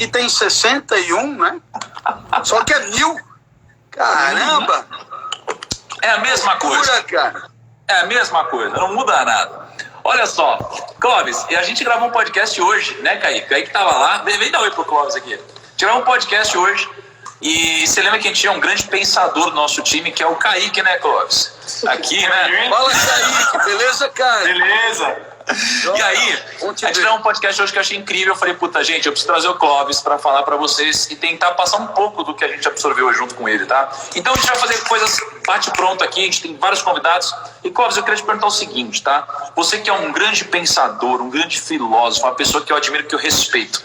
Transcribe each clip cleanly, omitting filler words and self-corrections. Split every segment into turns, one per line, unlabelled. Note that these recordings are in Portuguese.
que tem 61, né? Só que é 1000. Caramba!
É a mesma coisa.
Cara.
É a mesma coisa, não muda nada. Olha só, Clóvis, e a gente gravou um podcast hoje, né, Kaique? Kaique tava lá, vem dar oi pro Clóvis aqui. Tivemos um podcast hoje e você lembra que a gente tinha um grande pensador do nosso time, que é o Kaique, né, Clóvis? Aqui, né?
Fala, Kaique, beleza, cara?
Beleza. E aí, a gente gravou um podcast hoje que eu achei incrível. Eu falei, puta, gente, eu preciso trazer o Clóvis pra falar pra vocês e tentar passar um pouco do que a gente absorveu junto com ele, tá? Então a gente vai fazer coisas bate-pronto aqui, a gente tem vários convidados. E, Clóvis, eu queria te perguntar o seguinte, tá? Você que é um grande pensador, um grande filósofo, uma pessoa que eu admiro, que eu respeito.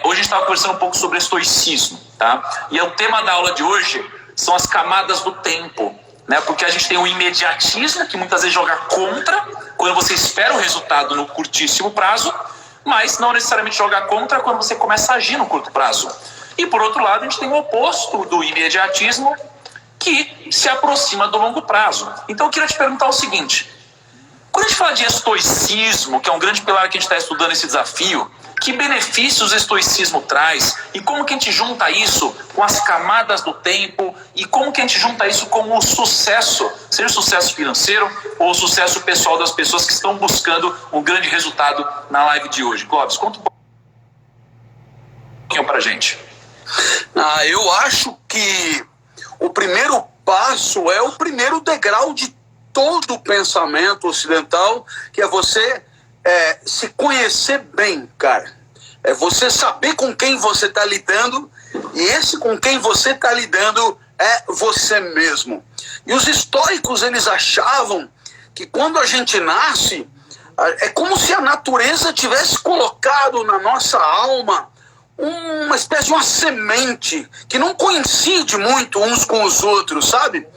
Hoje a gente estava conversando um pouco sobre estoicismo, tá? E o tema da aula de hoje são as camadas do tempo, né? Porque a gente tem o imediatismo, que muitas vezes joga contra quando você espera o resultado no curtíssimo prazo, mas não necessariamente joga contra quando você começa a agir no curto prazo. E por outro lado, a gente tem o oposto do imediatismo, que se aproxima do longo prazo. Então eu queria te perguntar o seguinte: quando a gente fala de estoicismo, que é um grande pilar que a gente está estudando esse desafio, que benefícios o estoicismo traz e como que a gente junta isso com as camadas do tempo e como que a gente junta isso com o sucesso, seja o sucesso financeiro ou o sucesso pessoal das pessoas que estão buscando um grande resultado na live de hoje. Clóvis, conta um pouquinho pra gente.
Eu acho que o primeiro passo é o primeiro degrau de todo o pensamento ocidental, que é você se conhecer bem, cara. É você saber com quem você está lidando, e esse com quem você está lidando é você mesmo. E os estoicos, eles achavam que quando a gente nasce, é como se a natureza tivesse colocado na nossa alma uma espécie de uma semente que não coincide muito uns com os outros, sabe?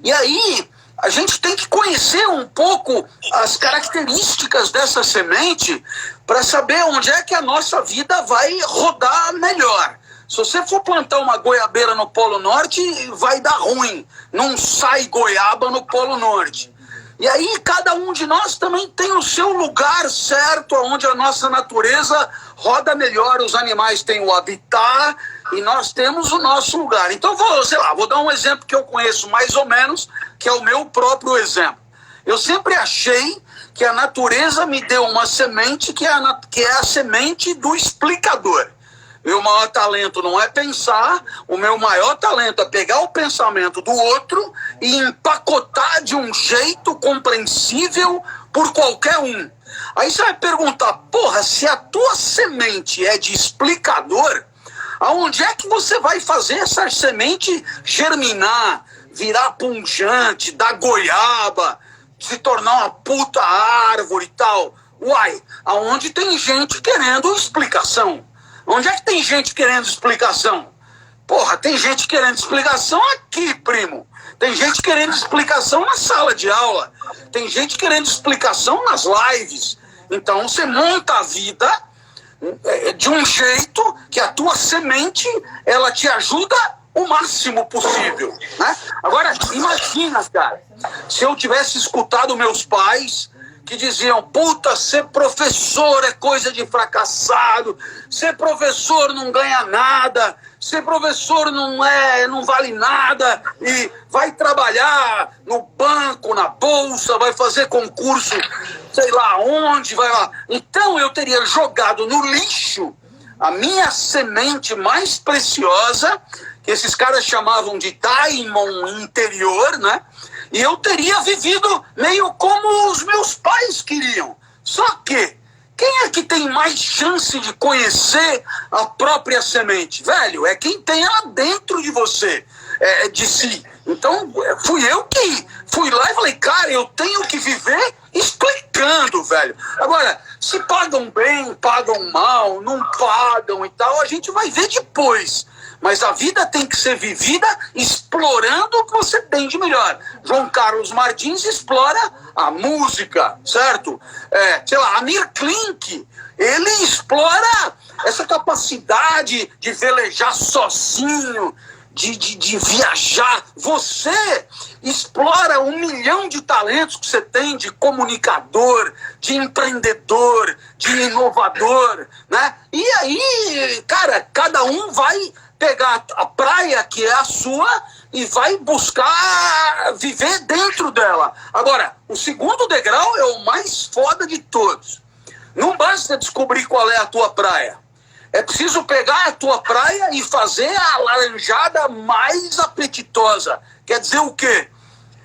E aí a gente tem que conhecer um pouco as características dessa semente para saber onde é que a nossa vida vai rodar melhor. Se você for plantar uma goiabeira no Polo Norte, vai dar ruim. Não sai goiaba no Polo Norte. E aí cada um de nós também tem o seu lugar certo, onde a nossa natureza roda melhor. Os animais têm o habitat e nós temos o nosso lugar. Então vou dar um exemplo que eu conheço mais ou menos, que é o meu próprio exemplo. Eu sempre achei que a natureza me deu uma semente que é a semente do explicador. Meu maior talento não é pensar, o meu maior talento é pegar o pensamento do outro e empacotar de um jeito compreensível por qualquer um. Aí você vai perguntar, porra, se a tua semente é de explicador, aonde é que você vai fazer essa semente germinar, virar pungente, dar goiaba, se tornar uma puta árvore e tal? Uai, aonde tem gente querendo explicação? Onde é que tem gente querendo explicação? Porra, tem gente querendo explicação aqui, primo. Tem gente querendo explicação na sala de aula. Tem gente querendo explicação nas lives. Então você monta a vida de um jeito que a tua semente, ela te ajuda o máximo possível, né? Agora, imagina, cara, se eu tivesse escutado meus pais que diziam, puta, ser professor é coisa de fracassado, ser professor não ganha nada, ser professor não vale nada, e vai trabalhar no banco, na bolsa, vai fazer concurso, sei lá onde, vai lá. Então eu teria jogado no lixo a minha semente mais preciosa, que esses caras chamavam de daimon interior, né? E eu teria vivido meio como os meus pais queriam. Só que, quem é que tem mais chance de conhecer a própria semente? Velho, é quem tem ela dentro de você, de si. Então, fui eu que fui lá e falei, cara, eu tenho que viver explicando, velho. Agora, se pagam bem, pagam mal, não pagam e tal, a gente vai ver depois. Mas a vida tem que ser vivida explorando o que você tem de melhor. João Carlos Martins explora a música, certo? Sei lá, Amir Klink, ele explora essa capacidade de velejar sozinho, de viajar. Você explora 1 milhão de talentos que você tem de comunicador, de empreendedor, de inovador, né? E aí, cara, cada um vai pegar a praia que é a sua e vai buscar viver dentro dela. Agora, o segundo degrau é o mais foda de todos. Não basta descobrir qual é a tua praia. É preciso pegar a tua praia e fazer a laranjada mais apetitosa. Quer dizer o quê?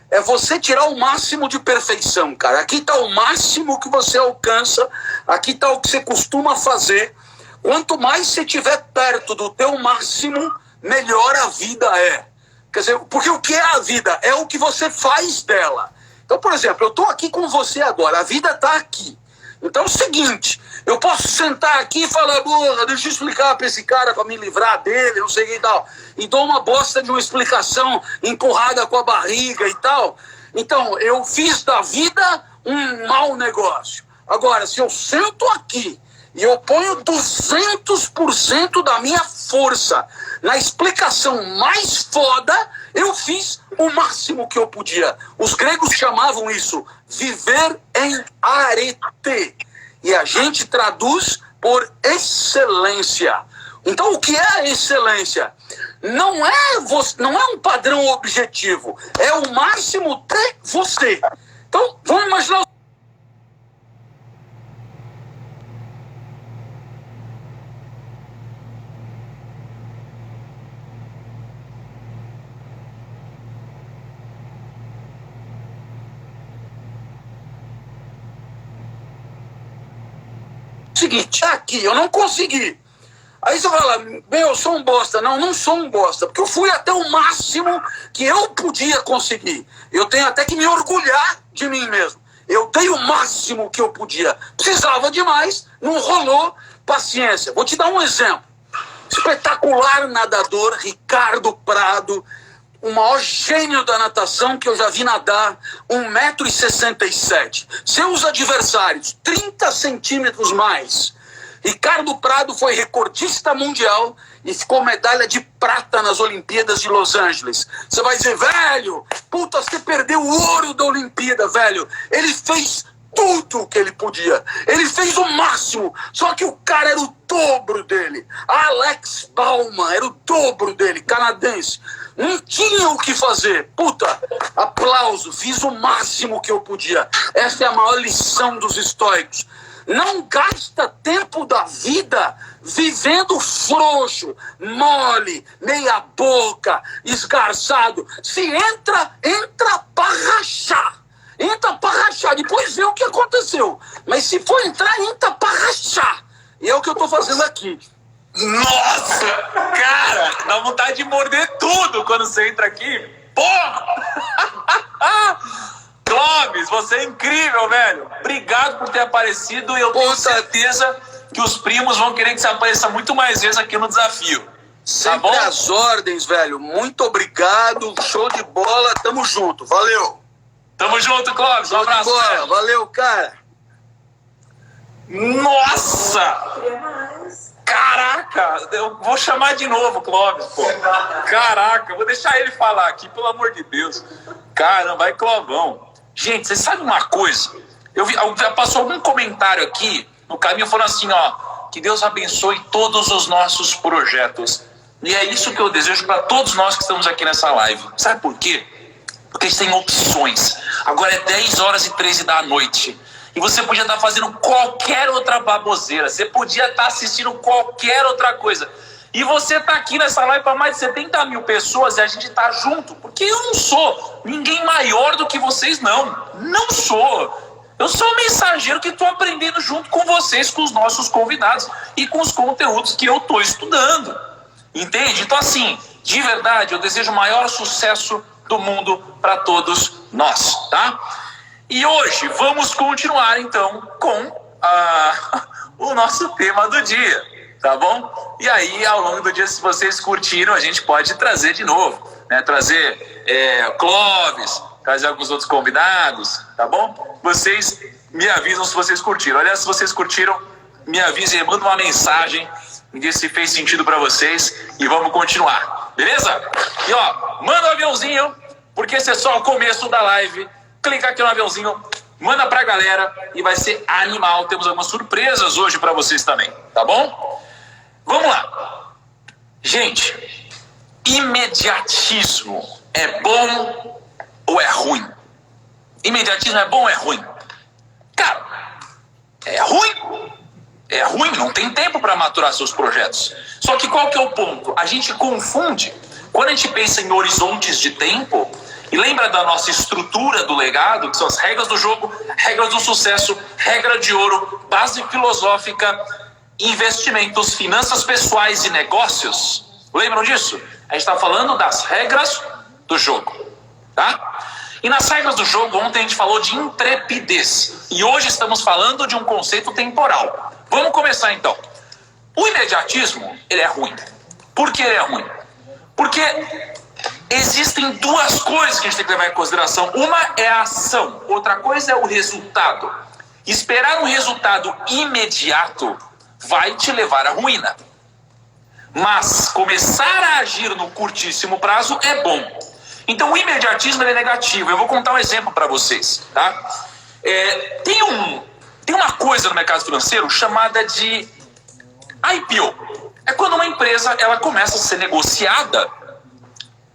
É você tirar o máximo de perfeição, cara. Aqui está o máximo que você alcança, aqui está o que você costuma fazer. Quanto mais você estiver perto do teu máximo, melhor a vida é. Quer dizer, porque o que é a vida? É o que você faz dela. Então, por exemplo, eu estou aqui com você agora, a vida está aqui. Então é o seguinte, eu posso sentar aqui e falar, deixa eu explicar para esse cara para me livrar dele, não sei o que e tal. E dou uma bosta de uma explicação empurrada com a barriga e tal. Então, eu fiz da vida um mau negócio. Agora, se eu sento aqui e eu ponho 200% da minha força na explicação mais foda, eu fiz o máximo que eu podia. Os gregos chamavam isso viver em arete. E a gente traduz por excelência. Então, o que é a excelência? Não é um padrão objetivo. É o máximo de você. Então, vamos imaginar. Seguinte, aqui, eu não consegui. Aí você fala, eu sou um bosta. Não, não sou um bosta, porque eu fui até o máximo que eu podia conseguir. Eu tenho até que me orgulhar de mim mesmo. Eu dei o máximo que eu podia. Precisava de mais, não rolou, paciência. Vou te dar um exemplo. Espetacular nadador, Ricardo Prado, o maior gênio da natação que eu já vi nadar, 1,67 m. Seus adversários, 30 centímetros mais. Ricardo Prado foi recordista mundial e ficou medalha de prata nas Olimpíadas de Los Angeles. Você vai dizer, velho, puta, você perdeu o ouro da Olimpíada, velho. Ele fez tudo o que ele podia. Ele fez o máximo, só que o cara era o dobro dele. Alex Bauman era o dobro dele, canadense. Não tinha o que fazer. Puta, aplauso, fiz o máximo que eu podia. Essa é a maior lição dos estoicos. Não gasta tempo da vida vivendo frouxo, mole, meia boca, esgarçado. Se entra para rachar. Entra para rachar, depois vê o que aconteceu. Mas se for entrar, entra para rachar. E é o que eu tô fazendo aqui.
Nossa, cara, dá vontade de morder tudo quando você entra aqui. Porra! Clóvis, você é incrível, velho. Obrigado por ter aparecido e eu tenho certeza que os primos vão querer que você apareça muito mais vezes aqui no desafio.
Sempre tá bom? As ordens, velho. Muito obrigado, show de bola, tamo junto, valeu.
Tamo junto, Clóvis, um abraço.
Velho. Valeu, cara.
Nossa! Caraca, eu vou chamar de novo, Clóvis, pô. Caraca, vou deixar ele falar aqui, pelo amor de Deus. Caramba, vai Clovão. Gente, você sabe uma coisa? Já passou algum comentário aqui no caminho falando assim, ó, que Deus abençoe todos os nossos projetos. E é isso que eu desejo para todos nós que estamos aqui nessa live. Sabe por quê? Porque eles têm opções. Agora é 10h13 da noite. E você podia estar fazendo qualquer outra baboseira. Você podia estar assistindo qualquer outra coisa. E você está aqui nessa live para mais de 70 mil pessoas e a gente está junto. Porque eu não sou ninguém maior do que vocês, não. Não sou. Eu sou um mensageiro que estou aprendendo junto com vocês, com os nossos convidados e com os conteúdos que eu estou estudando. Entende? Então, assim, de verdade, eu desejo o maior sucesso do mundo para todos nós, tá? E hoje vamos continuar, então, com o nosso tema do dia, tá bom? E aí, ao longo do dia, se vocês curtiram, a gente pode trazer de novo, né? Trazer Clóvis, trazer alguns outros convidados, tá bom? Vocês me avisam se vocês curtiram. Aliás, se vocês curtiram, me avisem, manda uma mensagem, me diz se fez sentido para vocês e vamos continuar. beleza? E ó, manda um aviãozinho, porque esse é só o começo da live. Clica aqui no aviãozinho, manda pra galera e vai ser animal. Temos algumas surpresas hoje pra vocês também, tá bom? Vamos lá. Gente, imediatismo é bom ou é ruim? Imediatismo é bom ou é ruim? Cara, é ruim. É ruim, não tem tempo para maturar seus projetos. Só que qual que é o ponto? A gente confunde. Quando a gente pensa em horizontes de tempo, e lembra da nossa estrutura do legado, que são as regras do jogo, regras do sucesso, regra de ouro, base filosófica, investimentos, finanças pessoais e negócios. Lembram disso? A gente está falando das regras do jogo, tá? E nas regras do jogo, ontem a gente falou de intrepidez. E hoje estamos falando de um conceito temporal. Vamos começar então. O imediatismo, ele é ruim. Por que ele é ruim? Porque existem duas coisas que a gente tem que levar em consideração. Uma é a ação, outra coisa é o resultado. Esperar um resultado imediato vai te levar à ruína. Mas começar a agir no curtíssimo prazo é bom. Então o imediatismo ele é negativo. Eu vou contar um exemplo para vocês, tá? Tem uma coisa no mercado financeiro chamada de IPO. É quando uma empresa ela começa a ser negociada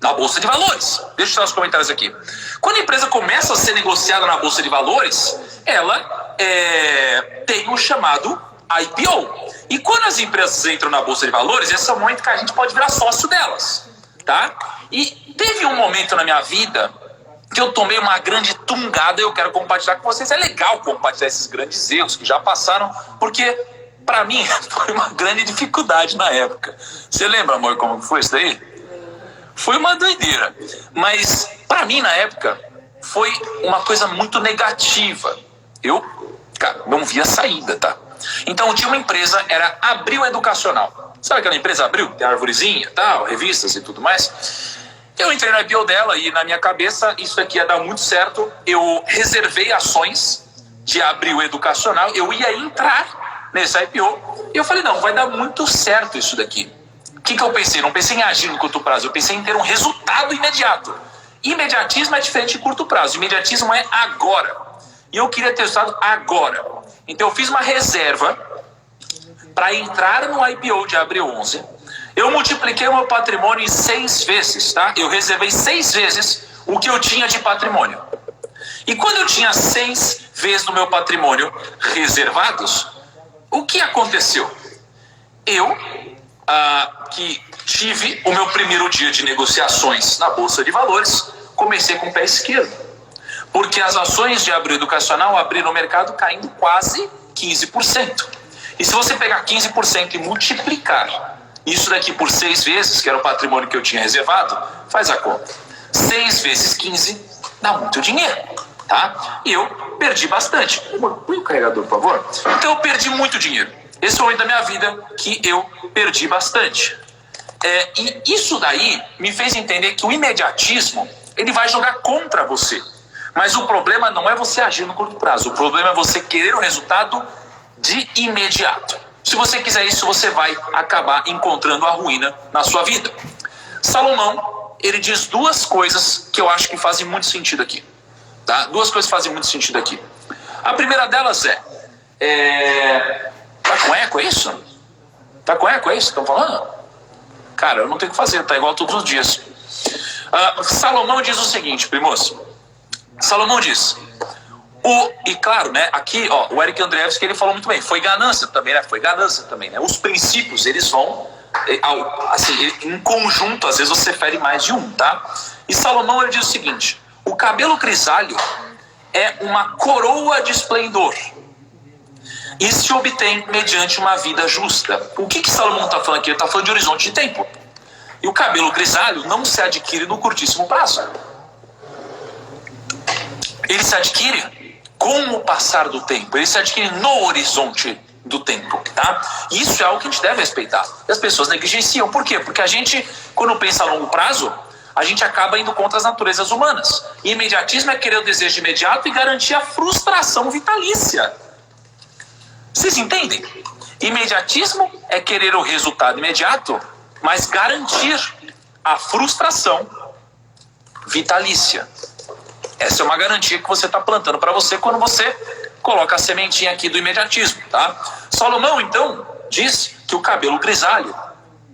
na Bolsa de Valores. Deixa eu tirar os comentários aqui. Quando a empresa começa a ser negociada na Bolsa de Valores, ela tem o chamado IPO. E quando as empresas entram na Bolsa de Valores, esse é o momento que a gente pode virar sócio delas, tá? E teve um momento na minha vida que eu tomei uma grande tungada e eu quero compartilhar com vocês. É legal compartilhar esses grandes erros que já passaram, porque pra mim foi uma grande dificuldade na época. Você lembra, amor, como foi isso daí? Foi uma doideira. Mas pra mim na época foi uma coisa muito negativa. Eu, cara, não via saída, tá? Então tinha uma empresa, era Abril Educacional. Sabe aquela empresa Abril? Tem arvorezinha, tal, revistas e tudo mais. Eu entrei no IPO dela e na minha cabeça isso aqui ia dar muito certo. Eu reservei ações de Abril Educacional. Eu ia entrar nesse IPO. E eu falei, não, vai dar muito certo isso daqui. O que eu pensei? Não pensei em agir no curto prazo. Eu pensei em ter um resultado imediato. Imediatismo é diferente de curto prazo. Imediatismo é agora. E eu queria ter resultado agora. Então eu fiz uma reserva para entrar no IPO de Abril 11. Eu multipliquei o meu patrimônio em 6 vezes, tá? Eu reservei 6 vezes o que eu tinha de patrimônio. E quando eu tinha 6 vezes do meu patrimônio reservados, o que aconteceu? Eu, que tive o meu primeiro dia de negociações na Bolsa de Valores, comecei com o pé esquerdo. Porque as ações de Abril Educacional abriram o mercado caindo quase 15%. E se você pegar 15% e multiplicar isso daqui por 6 vezes, que era o patrimônio que eu tinha reservado, faz a conta. 6 vezes 15 dá muito dinheiro, tá? E eu perdi bastante. Põe o carregador, por favor. Então eu perdi muito dinheiro. Esse foi o momento da minha vida que eu perdi bastante. E isso daí me fez entender que o imediatismo, ele vai jogar contra você. Mas o problema não é você agir no curto prazo. O problema é você querer o resultado de imediato. Se você quiser isso, você vai acabar encontrando a ruína na sua vida. Salomão, ele diz 2 coisas que eu acho que fazem muito sentido aqui. Tá? 2 coisas que fazem muito sentido aqui. A primeira delas tá com eco, é isso? Tá com eco, é isso que estão falando? Cara, eu não tenho o que fazer, tá igual todos os dias. Salomão diz o seguinte, primos. Salomão diz... E claro, né, aqui, ó, o Eric Andreevski, ele falou muito bem, foi ganância também, né? Os princípios, eles vão, assim, em conjunto, às vezes você fere mais de um, tá? E Salomão, ele diz o seguinte, o cabelo grisalho é uma coroa de esplendor e se obtém mediante uma vida justa. O que Salomão está falando aqui? Ele está falando de horizonte de tempo. E o cabelo grisalho não se adquire no curtíssimo prazo. Ele se adquire com o passar do tempo, ele se adquire no horizonte do tempo, tá? Isso é algo que a gente deve respeitar. E as pessoas negligenciam. Por quê? Porque a gente, quando pensa a longo prazo, a gente acaba indo contra as naturezas humanas. E imediatismo é querer o desejo imediato e garantir a frustração vitalícia. Vocês entendem? Imediatismo é querer o resultado imediato, mas garantir a frustração vitalícia. Essa é uma garantia que você está plantando para você quando você coloca a sementinha aqui do imediatismo, tá? Salomão, então, diz que o cabelo grisalho,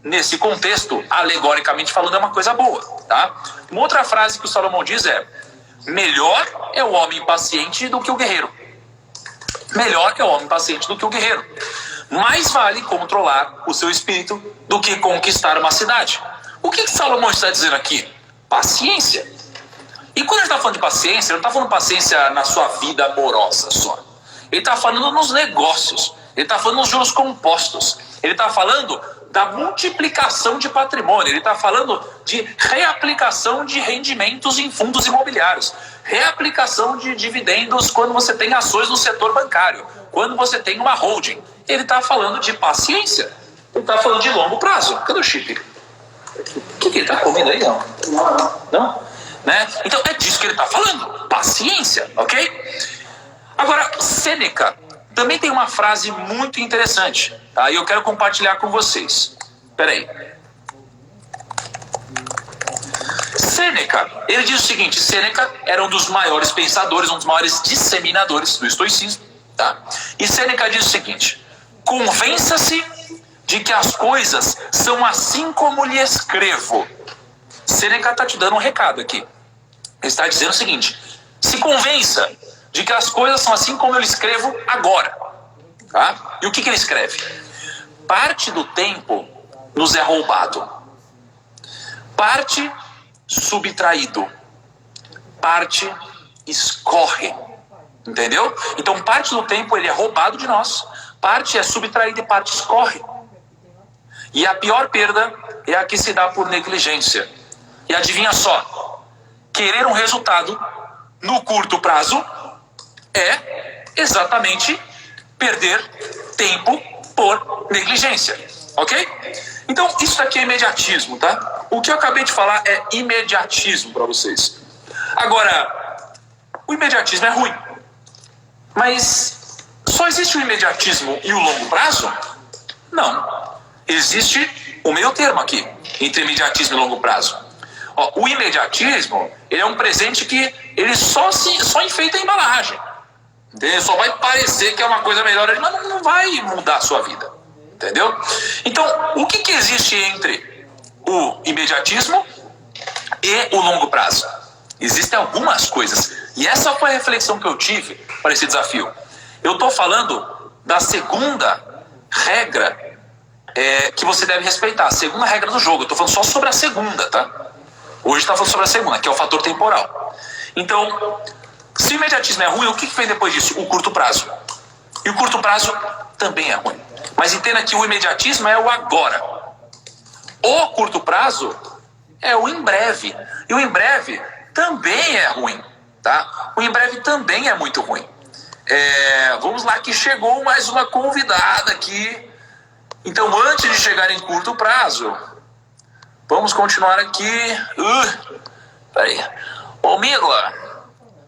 nesse contexto, alegoricamente falando, é uma coisa boa, tá? Uma outra frase que o Salomão diz é: melhor é o homem paciente do que o guerreiro. Melhor é o homem paciente do que o guerreiro. Mais vale controlar o seu espírito do que conquistar uma cidade. O que Salomão está dizendo aqui? Paciência. E quando ele está falando de paciência, ele não está falando paciência na sua vida amorosa só. Ele está falando nos negócios. Ele está falando nos juros compostos. Ele está falando da multiplicação de patrimônio. Ele está falando de reaplicação de rendimentos em fundos imobiliários. Reaplicação de dividendos quando você tem ações no setor bancário. Quando você tem uma holding. Ele está falando de paciência. Ele está falando de longo prazo. Cadê o chip? O que ele está comendo aí? Não? Né? Então é disso que ele está falando. Paciência, ok? Agora, Sêneca também tem uma frase muito interessante, tá? E eu quero compartilhar com vocês. Peraí. Sêneca, ele diz o seguinte: Sêneca era um dos maiores pensadores, um dos maiores disseminadores do estoicismo, tá? E Sêneca diz o seguinte: convença-se de que as coisas são assim como lhe escrevo. Sêneca está te dando um recado aqui. Ele está dizendo o seguinte: se convença de que as coisas são assim como eu escrevo agora, tá? E o que ele escreve? Parte do tempo nos é roubado, parte subtraído, parte escorre, entendeu? Então parte do tempo ele é roubado de nós, parte é subtraída e parte escorre. E a pior perda é a que se dá por negligência. E adivinha só, querer um resultado no curto prazo é exatamente perder tempo por negligência, ok? Então isso daqui é imediatismo, tá? O que eu acabei de falar é imediatismo para vocês. Agora, o imediatismo é ruim, mas só existe o imediatismo e o longo prazo? Não. Existe o meio termo aqui, entre imediatismo e longo prazo. Ó, o imediatismo, ele é um presente que ele só enfeita a embalagem. Entendeu? Só vai parecer que é uma coisa melhor, mas não vai mudar a sua vida. Entendeu? Então, o que existe entre o imediatismo e o longo prazo? Existem algumas coisas. E essa foi a reflexão que eu tive para esse desafio. Eu estou falando da segunda regra que você deve respeitar. A segunda regra do jogo. Eu estou falando só sobre a segunda, tá? Hoje está falando sobre a segunda, que é o fator temporal. Então, se o imediatismo é ruim, o que vem depois disso? O curto prazo. E o curto prazo também é ruim. Mas entenda que o imediatismo é o agora. O curto prazo é o em breve. E o em breve também é ruim, tá? O em breve também é muito ruim. Vamos lá, que chegou mais uma convidada aqui. Então, antes de chegar em curto prazo, vamos continuar aqui. Peraí. Ô, Mila,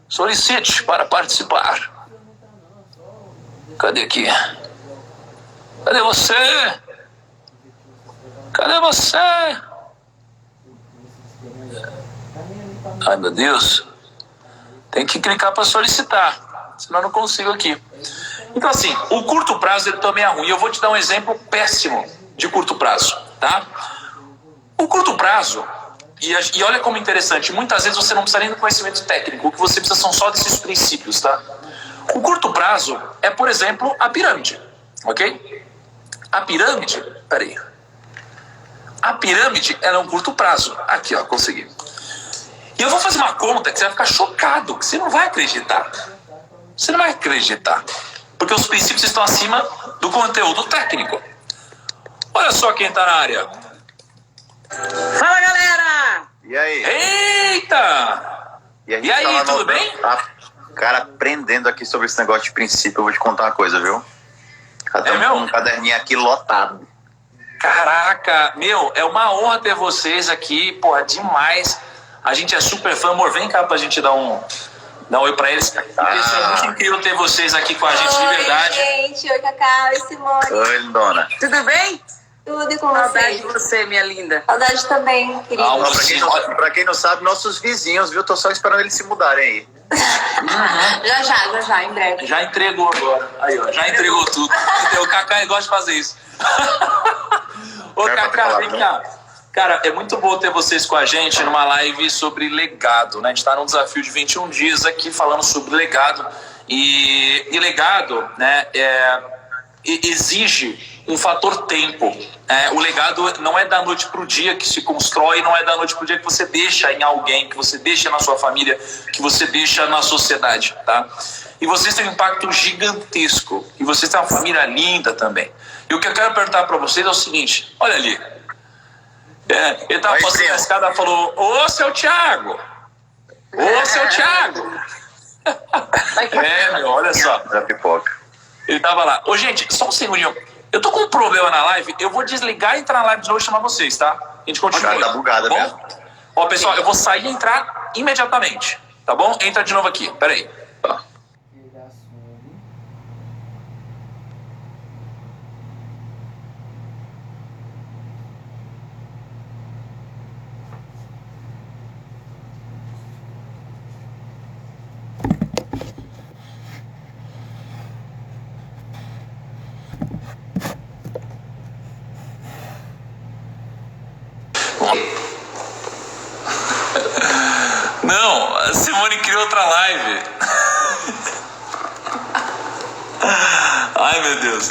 solicite para participar. Cadê aqui? Cadê você? Cadê você? Ai, meu Deus. Tem que clicar para solicitar, senão eu não consigo aqui. Então, assim, o curto prazo ele também é ruim. Eu vou te dar um exemplo péssimo de curto prazo, tá? O curto prazo, e olha como interessante, muitas vezes você não precisa nem do conhecimento técnico, o que você precisa são só desses princípios, tá? O curto prazo é, por exemplo, a pirâmide, ok? A pirâmide, peraí. A pirâmide ela é um curto prazo. Aqui, ó, consegui. E eu vou fazer uma conta que você vai ficar chocado, que você não vai acreditar. Você não vai acreditar. Porque os princípios estão acima do conteúdo técnico. Olha só quem tá na área.
Fala, galera!
E aí?
Eita! E aí, tudo bem?
Cara, aprendendo aqui sobre esse negócio de princípio, eu vou te contar uma coisa, viu? Um caderninho aqui lotado.
Caraca, meu, é uma honra ter vocês aqui, porra, demais. A gente é super fã, amor, vem cá pra gente dar um oi pra eles. É muito incrível ter vocês aqui com a gente, de verdade.
Oi, gente, oi, Cacau e Simone.
Oi, dona.
Tudo bem?
Tudo e com
Saudade
vocês.
de você, minha linda.
Saudade também, querido.
Pra quem não sabe, nossos vizinhos, viu? Tô só esperando eles se mudarem aí.
Já, em breve.
Já entregou agora. Aí, ó, já entregou tudo. O Kaká gosta de fazer isso. Ô, Kaká, vem cá. Cara, é muito bom ter vocês com a gente numa live sobre legado, né? A gente tá num desafio de 21 dias aqui falando sobre legado. E legado, né, exige um fator tempo. O legado não é da noite pro dia que se constrói, não é da noite pro dia que você deixa em alguém, que você deixa na sua família, que você deixa na sociedade, tá? E vocês têm um impacto gigantesco. E vocês têm uma família linda também. E o que eu quero perguntar para vocês é o seguinte: olha ali. Ele tava passando na escada e falou: ô, seu Thiago! Ô, seu Thiago! Meu, olha só.
Da pipoca.
Ele tava lá. Ô, gente, só um segundinho. Eu tô com um problema na live. Eu vou desligar e entrar na live de novo e chamar vocês, tá? A gente continua.
Tá bugada mesmo.
Ó, pessoal, eu vou sair e entrar imediatamente. Tá bom? Entra de novo aqui. Pera aí. Tá. Não, a Simone criou outra live. Ai, meu Deus.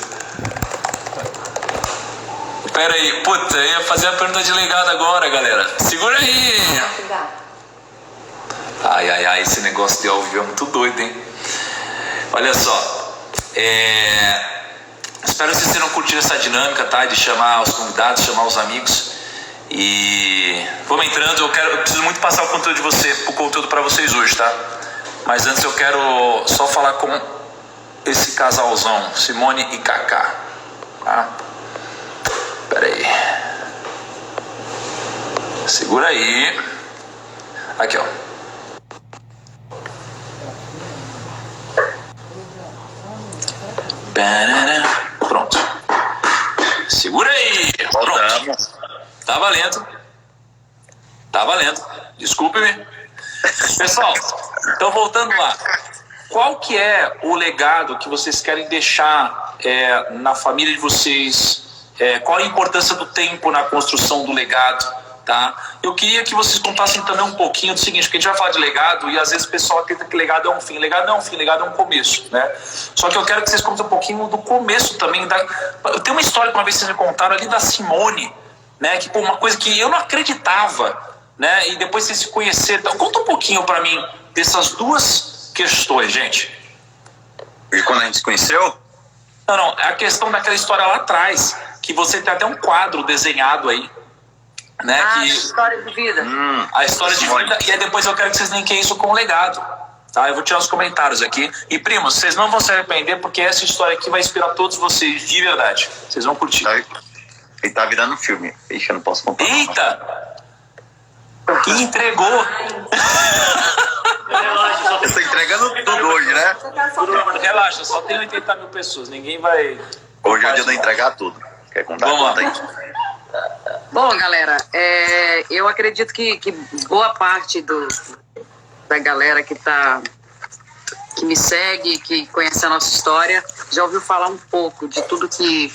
Pera aí, puta, eu ia fazer a pergunta de legado agora, galera. Segura aí. Ai, esse negócio de ao vivo é muito doido, hein? Olha só, espero que vocês tenham curtido essa dinâmica, tá? De chamar os convidados, chamar os amigos. E vamos entrando, eu preciso muito passar o conteúdo para vocês hoje, tá? Mas antes eu quero só falar com esse casalzão, Simone e Kaká, tá? Pera aí. Segura aí. Aqui, ó. Pronto. Segura aí. Pronto. Tá valendo. Desculpe-me. Pessoal, então voltando lá. Qual que é o legado que vocês querem deixar na família de vocês? Qual a importância do tempo na construção do legado? Tá? Eu queria que vocês contassem também um pouquinho do seguinte, porque a gente vai falar de legado e às vezes o pessoal acredita que legado é um fim. Legado não é um fim, legado é um começo, né? Só que eu quero que vocês contem um pouquinho do começo também. Tem uma história que uma vez vocês me contaram ali da Simone, né? Que uma coisa que eu não acreditava, né? E depois vocês se conheceram. Então conta um pouquinho pra mim dessas duas questões, gente.
E quando a gente se conheceu?
Não, a questão daquela história lá atrás, que você tem até um quadro desenhado aí, né?
A história de vida.
A história de vida. E aí depois eu quero que vocês linkem isso com o legado, tá? Eu vou tirar os comentários aqui. E primos, vocês não vão se arrepender, porque essa história aqui vai inspirar todos vocês de verdade. Vocês vão curtir.
Ele tá virando filme. Ixi, eu não posso contar.
Eita! E entregou.
Eu tô entregando tudo hoje, né?
Relaxa, só tem 80 mil pessoas. Ninguém vai...
Hoje é o dia de eu entregar tudo. Quer contar?
Vamos
Conta
lá.
aí.
Bom, galera, eu acredito que boa parte da galera que me segue, que conhece a nossa história, já ouviu falar um pouco de tudo que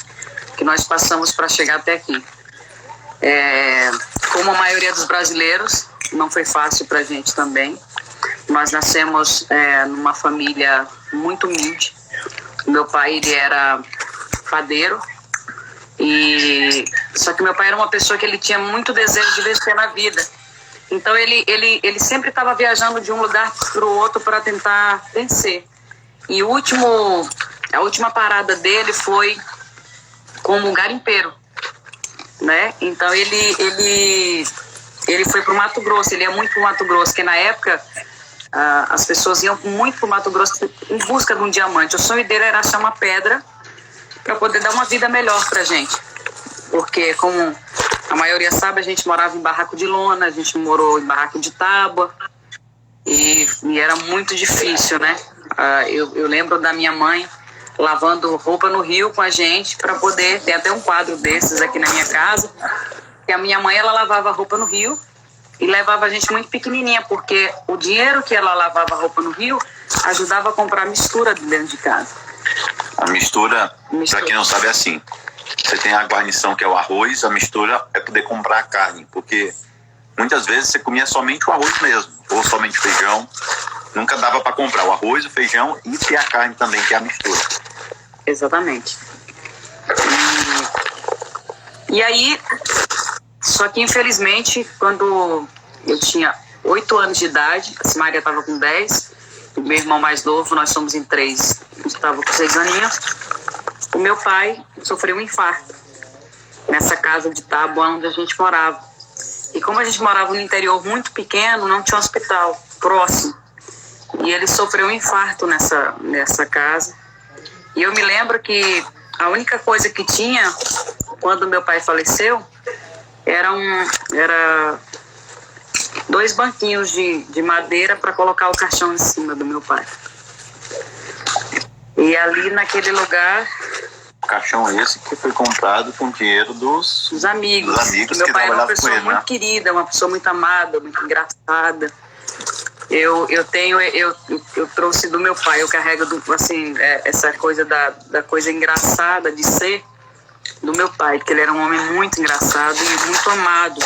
nós passamos para chegar até aqui. Como a maioria dos brasileiros, não foi fácil para a gente também. Nós nascemos numa família muito humilde. Meu pai, ele era padeiro. Só que meu pai era uma pessoa que ele tinha muito desejo de vencer na vida. Então ele sempre estava viajando de um lugar para o outro para tentar vencer. E a última parada dele foi como garimpeiro, né? Então ele foi para o Mato Grosso. Ele ia muito para o Mato Grosso, porque na época as pessoas iam muito para o Mato Grosso em busca de um diamante. O sonho dele era achar uma pedra para poder dar uma vida melhor pra gente. Porque, como a maioria sabe, a gente morava em barraco de lona, a gente morou em barraco de tábua, e era muito difícil, né? Eu lembro da minha mãe lavando roupa no rio com a gente para poder... Tem até um quadro desses aqui na minha casa, que a minha mãe, ela lavava roupa no rio e levava a gente muito pequenininha, porque o dinheiro que ela lavava roupa no rio ajudava a comprar mistura dentro de casa.
A mistura, para quem não sabe, é assim. Você tem a guarnição, que é o arroz, a mistura é poder comprar a carne, porque muitas vezes você comia somente o arroz mesmo, ou somente feijão. Nunca dava para comprar o arroz, o feijão e ter a carne também, que é a mistura.
Exatamente. E aí, só que infelizmente, quando eu tinha 8 anos de idade, a Simária estava com 10, o meu irmão mais novo, nós somos em 3, estava com 6 aninhos, o meu pai sofreu um infarto nessa casa de tábua onde a gente morava. E como a gente morava no interior muito pequeno, não tinha um hospital próximo. E ele sofreu um infarto nessa casa. E eu me lembro que a única coisa que tinha, quando meu pai faleceu, era 2 banquinhos de madeira para colocar o caixão em cima do meu pai. E ali naquele lugar...
O caixão esse que foi comprado com dinheiro dos amigos.
Meu pai era uma pessoa muito querida, uma pessoa muito amada, muito engraçada. Eu trouxe do meu pai, eu carrego essa coisa da coisa engraçada de ser do meu pai, porque ele era um homem muito engraçado e muito amado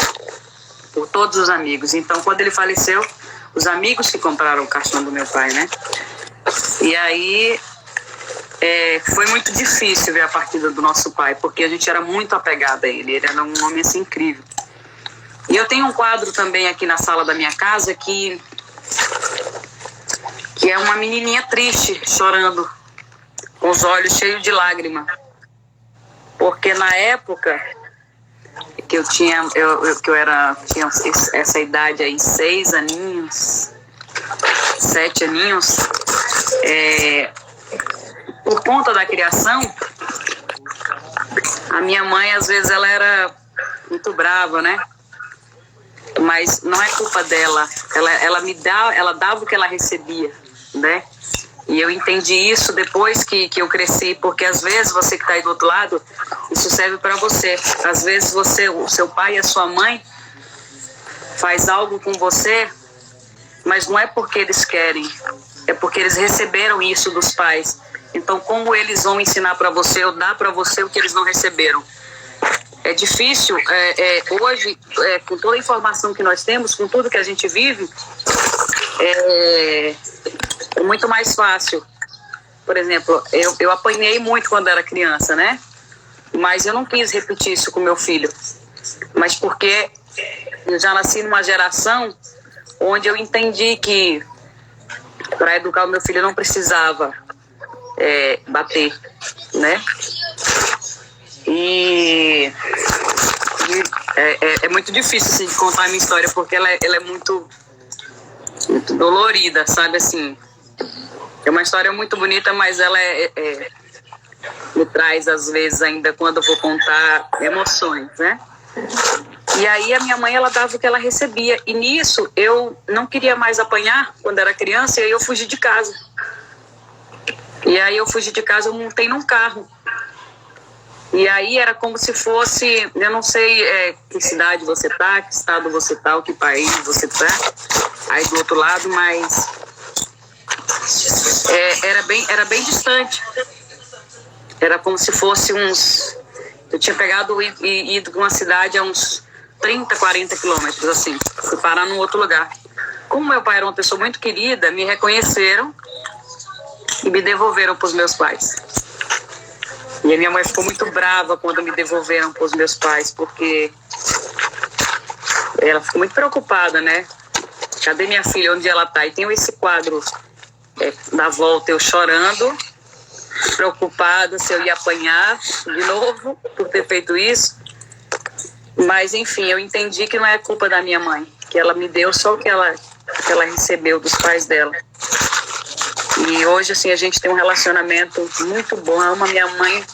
por todos os amigos. Então, quando ele faleceu, os amigos que compraram o caixão do meu pai, né? E aí foi muito difícil ver a partida do nosso pai, porque a gente era muito apegado a ele. Ele era um homem assim incrível. E eu tenho um quadro também aqui na sala da minha casa que é uma menininha triste, chorando, com os olhos cheios de lágrima. Porque na época que eu tinha essa idade aí, 6 aninhos, 7 aninhos, por conta da criação, a minha mãe, às vezes, ela era muito brava, né? Mas não é culpa dela. Ela dava o que ela recebia, né? E eu entendi isso depois que eu cresci, porque às vezes você que está aí do outro lado, isso serve para você. Às vezes o seu pai e a sua mãe faz algo com você, mas não é porque eles querem, é porque eles receberam isso dos pais. Então, como eles vão ensinar para você ou dar para você o que eles não receberam? É difícil, hoje, com toda a informação que nós temos, com tudo que a gente vive, é muito mais fácil. Por exemplo, eu apanhei muito quando era criança, né? Mas eu não quis repetir isso com meu filho. Mas porque eu já nasci numa geração onde eu entendi que para educar o meu filho eu não precisava bater, né? E é muito difícil assim, de contar a minha história, porque ela é muito dolorida, sabe, assim. É uma história muito bonita, mas ela me traz, às vezes, ainda quando eu vou contar, emoções, né? E aí a minha mãe, ela dava o que ela recebia. E nisso, eu não queria mais apanhar quando era criança, e aí eu fugi de casa. E aí eu fugi de casa, eu montei num carro. E aí era como se fosse, eu não sei que cidade você tá, que estado você tá, que país você tá, aí do outro lado, mas era bem distante. Era como se fosse eu tinha pegado e ido para uma cidade a uns 30, 40 quilômetros, assim, fui parar num outro lugar. Como meu pai era uma pessoa muito querida, me reconheceram e me devolveram para os meus pais. E a minha mãe ficou muito brava quando me devolveram para os meus pais, porque ela ficou muito preocupada, né? Cadê minha filha? Onde ela está? E tem esse quadro da volta, eu chorando, preocupada se eu ia apanhar de novo por ter feito isso. Mas, enfim, eu entendi que não é culpa da minha mãe, que ela me deu só o que ela recebeu dos pais dela. E hoje, assim, a gente tem um relacionamento muito bom. Eu amo a minha mãe,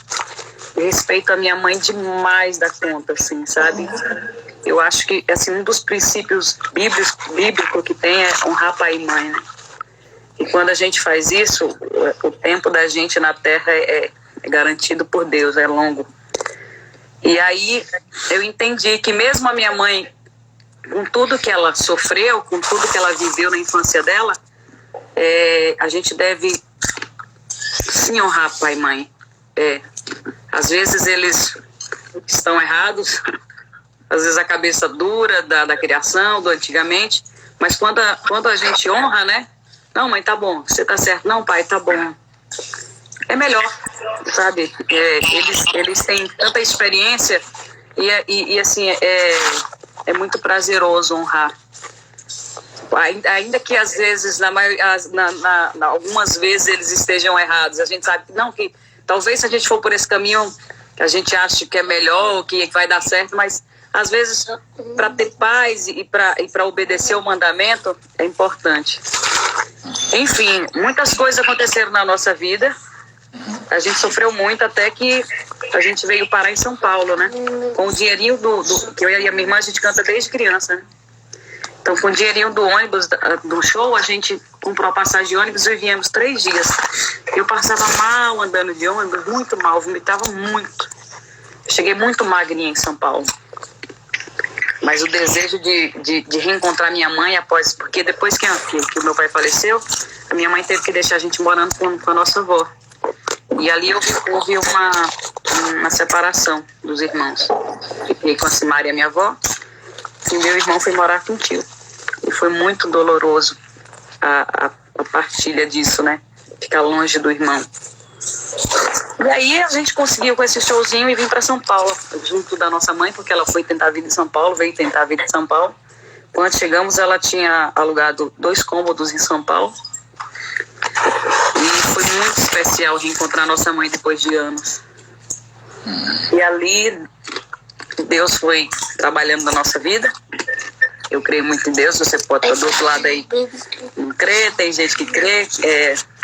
respeito a minha mãe demais da conta, assim, sabe? Eu acho que, assim, um dos princípios bíblicos que tem é honrar pai e mãe, né? E quando a gente faz isso, o tempo da gente na Terra é garantido por Deus, é longo. E aí eu entendi que mesmo a minha mãe, com tudo que ela sofreu, com tudo que ela viveu na infância dela, a gente deve sim honrar pai e mãe. Às vezes eles estão errados, às vezes a cabeça dura da criação, do antigamente, mas quando a gente honra, né? Não, mãe, tá bom, você tá certo. Não, pai, tá bom. É melhor, sabe? Eles têm tanta experiência e assim, é muito prazeroso honrar. Ainda que às vezes, algumas vezes eles estejam errados. A gente sabe que não, que talvez se a gente for por esse caminho que a gente acha que é melhor, que vai dar certo, mas às vezes para ter paz e para obedecer o mandamento é importante. Enfim, muitas coisas aconteceram na nossa vida. A gente sofreu muito até que a gente veio parar em São Paulo, né? Com o dinheirinho que eu e a minha irmã, a gente canta desde criança, né? Então, com o dinheirinho do ônibus, do show, a gente comprou a passagem de ônibus e viemos 3 dias. Eu passava mal andando de ônibus, muito mal, vomitava muito. Eu cheguei muito magrinha em São Paulo. Mas o desejo de reencontrar minha mãe porque depois que o meu pai faleceu, a minha mãe teve que deixar a gente morando com a nossa avó. E ali houve uma separação dos irmãos. Fiquei com a Simária, minha avó, e meu irmão foi morar com o tio. E foi muito doloroso a partilha disso, né? Ficar longe do irmão. E aí a gente conseguiu com esse showzinho e vim para São Paulo, junto da nossa mãe, porque ela foi tentar a vida em São Paulo, veio tentar a vida em São Paulo. Quando chegamos, ela tinha alugado 2 cômodos em São Paulo. E foi muito especial reencontrar nossa mãe depois de anos. E ali, Deus foi trabalhando na nossa vida. Eu creio muito em Deus, você pode estar do outro lado aí, não crê, tem gente que crê,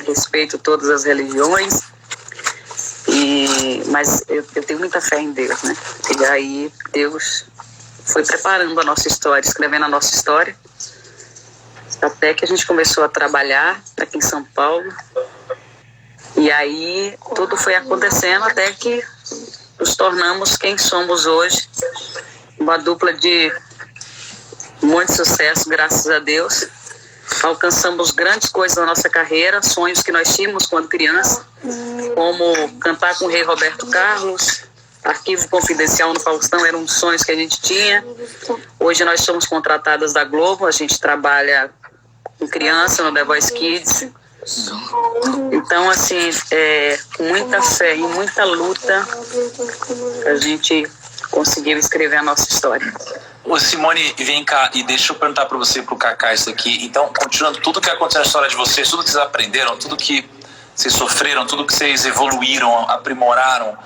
respeito todas as religiões, mas eu tenho muita fé em Deus, né? E aí Deus foi preparando a nossa história, escrevendo a nossa história, até que a gente começou a trabalhar aqui em São Paulo, e aí tudo foi acontecendo até que nos tornamos quem somos hoje, uma dupla de muito sucesso, graças a Deus. Alcançamos grandes coisas na nossa carreira, sonhos que nós tínhamos quando criança, como cantar com o rei Roberto Carlos, Arquivo Confidencial no Faustão, eram um sonhos que a gente tinha. Hoje nós somos contratadas da Globo, a gente trabalha com criança no The Voice Kids. Então, assim, com muita fé e muita luta, a gente conseguiu escrever a nossa história.
Ô Simone, vem cá e deixa eu perguntar para você e pro Cacá isso aqui. Então, continuando tudo que aconteceu na história de vocês, tudo que vocês aprenderam, tudo que vocês sofreram, tudo que vocês evoluíram, aprimoraram,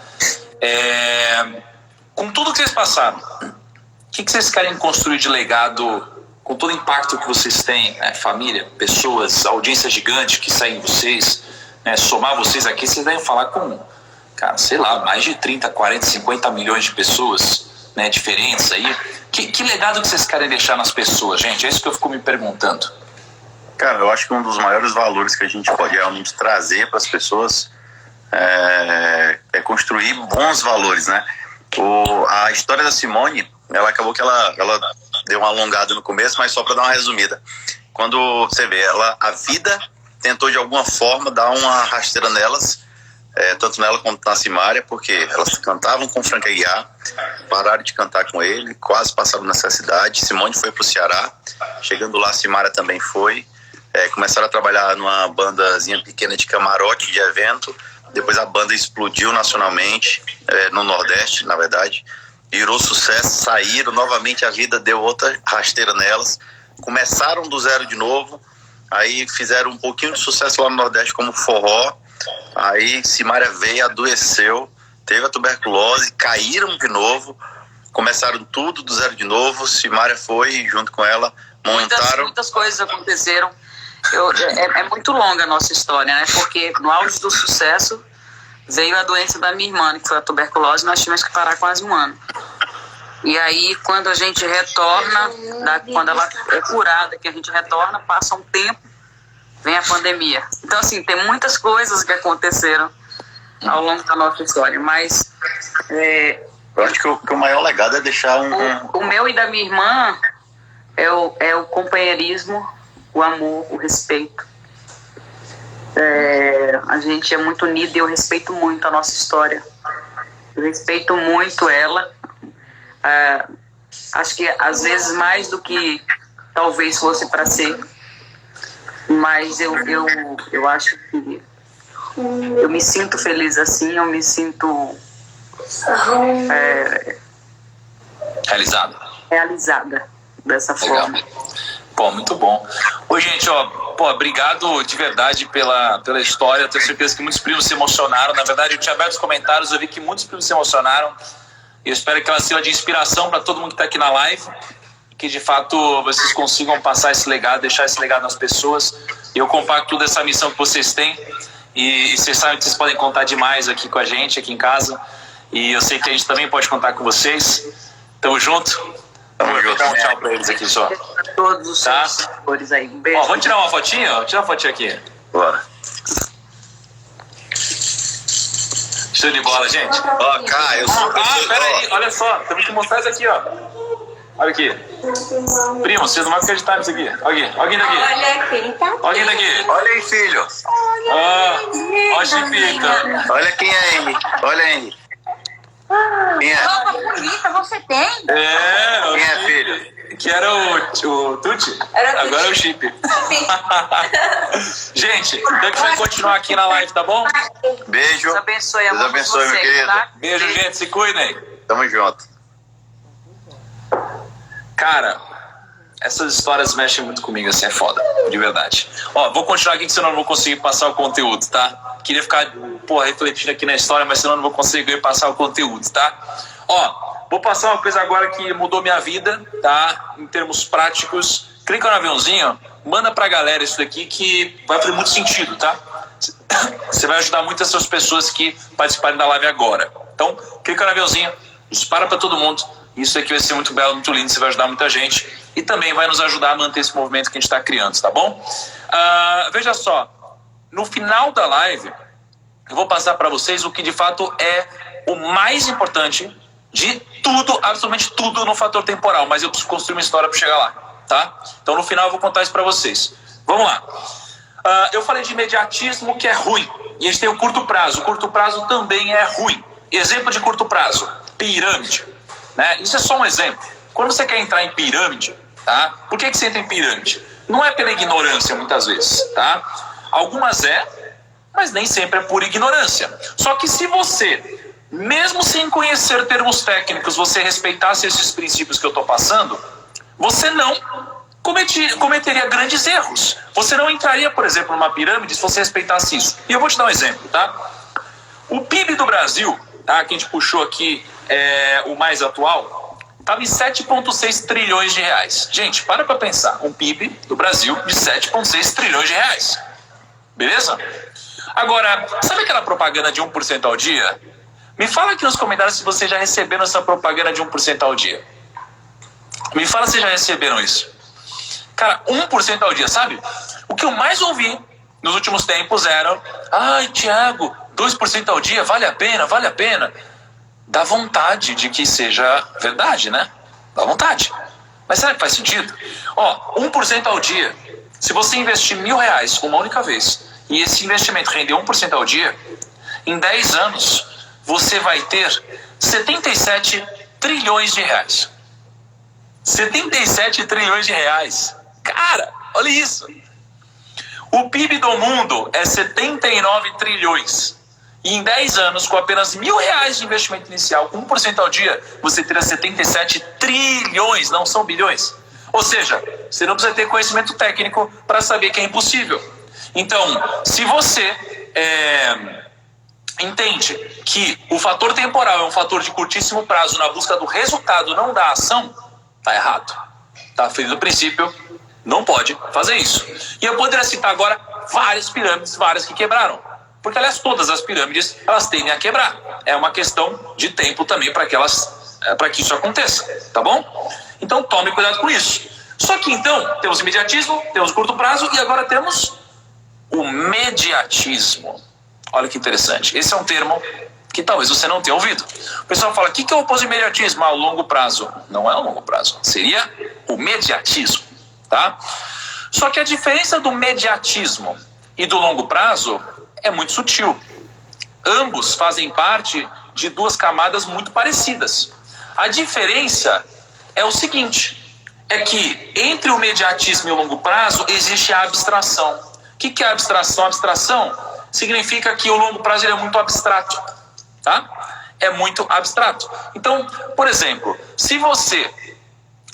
com tudo que vocês passaram, o que vocês querem construir de legado com todo o impacto que vocês têm, né? Família, pessoas, audiência gigante que segue vocês, né? Somar vocês aqui, vocês devem falar com, cara, sei lá, mais de 30, 40, 50 milhões de pessoas, né, diferentes aí. Que legado que vocês querem deixar nas pessoas, gente? É isso que eu fico me perguntando.
Cara, eu acho que um dos maiores valores que a gente pode realmente trazer para as pessoas é construir bons valores, né? A história da Simone, ela acabou que ela deu uma alongada no começo, mas só para dar uma resumida. Quando você vê, a vida tentou de alguma forma dar uma rasteira nelas, tanto nela quanto na Simária, porque elas cantavam com Frank Aguiar, pararam de cantar com ele, quase passaram necessidade. Simone foi pro Ceará, chegando lá a Simária também foi, começaram a trabalhar numa bandazinha pequena de camarote, de evento. Depois a banda explodiu nacionalmente, no Nordeste, na verdade, virou sucesso, saíram novamente, a vida deu outra rasteira nelas, começaram do zero de novo, aí fizeram um pouquinho de sucesso lá no Nordeste como forró. Aí Simária veio, adoeceu, teve a tuberculose, caíram de novo, começaram tudo do zero de novo. Simária foi junto com ela, montaram.
Muitas coisas aconteceram. É muito longa a nossa história, né? Porque no auge do sucesso veio a doença da minha irmã, que foi a tuberculose, nós tivemos que parar quase 1 ano. E aí, quando a gente retorna, quando ela é curada, que a gente retorna, passa um tempo, vem a pandemia. Então, assim, tem muitas coisas que aconteceram ao longo da nossa história, mas...
eu acho que o maior legado é deixar
O meu e da minha irmã é o companheirismo, o amor, o respeito. A gente é muito unido e eu respeito muito a nossa história. Eu respeito muito ela. Acho que às vezes mais do que talvez fosse para ser. Mas eu acho que eu me sinto feliz assim, eu me sinto realizada dessa forma.
Pô, muito bom. Ô, gente, obrigado de verdade pela história. Eu tenho certeza que muitos primos se emocionaram. Na verdade, eu tinha aberto os comentários, eu vi que muitos primos se emocionaram. Eu espero que ela sirva de inspiração para todo mundo que está aqui na live. Que, de fato, vocês consigam passar esse legado, deixar esse legado nas pessoas. Eu compacto toda essa missão que vocês têm. E vocês sabem que vocês podem contar demais aqui com a gente, aqui em casa. E eu sei que a gente também pode contar com vocês. Tamo junto. Vou dar um tchau pra eles aqui só.
Todos os seus seguidores aí. Um beijo.
Vamos tirar uma fotinha? Vamos tirar uma fotinha aqui.
Bora.
Show de bola, gente.
Cá, eu sou...
pera aí, olha só. Temos que mostrar isso aqui, ó. Olha aqui. Primo, vocês não vão acreditar nisso aqui. Alguém daqui.
Olha quem tá aqui.
Alguém daqui.
Olha aí, filho.
Olha a Chipita.
Olha quem é ele. Olha ele. Quem é?
Roupa bonita você tem?
Quem é, filho?
Que era o Tuti. Agora é o Chip. Gente, então a gente vai continuar aqui na live, tá bom?
Beijo.
Deus abençoe,
Deus abençoe, meu querido.
Tá?
Beijo, gente. Se cuidem.
Tamo junto.
Cara, essas histórias mexem muito comigo, assim, é foda, de verdade. Vou continuar aqui que senão eu não vou conseguir passar o conteúdo, tá? Queria ficar, refletindo aqui na história, mas senão eu não vou conseguir passar o conteúdo, tá? Vou passar uma coisa agora que mudou minha vida, tá? Em termos práticos. Clica no aviãozinho, manda pra galera isso daqui que vai fazer muito sentido, tá? Você vai ajudar muitas essas pessoas que participarem da live agora. Então, clica no aviãozinho, dispara pra todo mundo. Isso aqui vai ser muito belo, muito lindo, você vai ajudar muita gente e também vai nos ajudar a manter esse movimento que a gente está criando, tá bom? Veja só, no final da live eu vou passar para vocês o que de fato é o mais importante de tudo, absolutamente tudo no fator temporal, mas eu preciso construir uma história para chegar lá, tá? Então no final eu vou contar isso para vocês. Vamos lá. Eu falei de imediatismo, que é ruim, e a gente tem o curto prazo. O curto prazo também é ruim. Exemplo de curto prazo, pirâmide. Isso é só um exemplo. Quando você quer entrar em pirâmide, tá? Por que você entra em pirâmide? Não é pela ignorância, muitas vezes, tá? Algumas mas nem sempre é por ignorância. Só que se você, mesmo sem conhecer termos técnicos, você respeitasse esses princípios que eu estou passando, você não cometeria grandes erros. Você não entraria, por exemplo, numa pirâmide se você respeitasse isso. E eu vou te dar um exemplo, tá? O PIB do Brasil, tá? Que a gente puxou aqui, o mais atual, estava em 7,6 trilhões de reais. Gente, para pensar. Um PIB do Brasil de 7,6 trilhões de reais. Beleza? Agora, sabe aquela propaganda de 1% ao dia? Me fala aqui nos comentários se vocês já receberam essa propaganda de 1% ao dia. Me fala se já receberam isso. Cara, 1% ao dia, sabe? O que eu mais ouvi nos últimos tempos era: ai, Thiago, 2% ao dia, vale a pena, vale a pena. Dá vontade de que seja verdade, né? Dá vontade. Mas será que faz sentido? 1% ao dia. Se você investir R$1.000 uma única vez e esse investimento render 1% ao dia, em 10 anos você vai ter 77 trilhões de reais. 77 trilhões de reais. Cara, olha isso. O PIB do mundo é 79 trilhões. E em 10 anos, com apenas R$1.000 de investimento inicial, com 1% ao dia, você terá 77 trilhões, não são bilhões. Ou seja, você não precisa ter conhecimento técnico para saber que é impossível. Então, se você entende que o fator temporal é um fator de curtíssimo prazo na busca do resultado, não da ação, tá errado. Tá ferido o princípio, não pode fazer isso. E eu poderia citar agora várias pirâmides, várias que quebraram. Porque, aliás, todas as pirâmides, elas tendem a quebrar. É uma questão de tempo também para que isso aconteça, tá bom? Então, tome cuidado com isso. Só que, então, temos imediatismo, temos curto prazo e agora temos o mediatismo. Olha que interessante. Esse é um termo que talvez você não tenha ouvido. O pessoal fala, o que é o oposto de mediatismo? O longo prazo. Não é o longo prazo. Seria o mediatismo, tá? Só que a diferença do mediatismo e do longo prazo é muito sutil. Ambos fazem parte de duas camadas muito parecidas. A diferença é o seguinte, é que entre o mediatismo e o longo prazo existe a abstração. O que é a abstração? A abstração significa que o longo prazo ele é muito abstrato, tá? É muito abstrato. Então, por exemplo, se você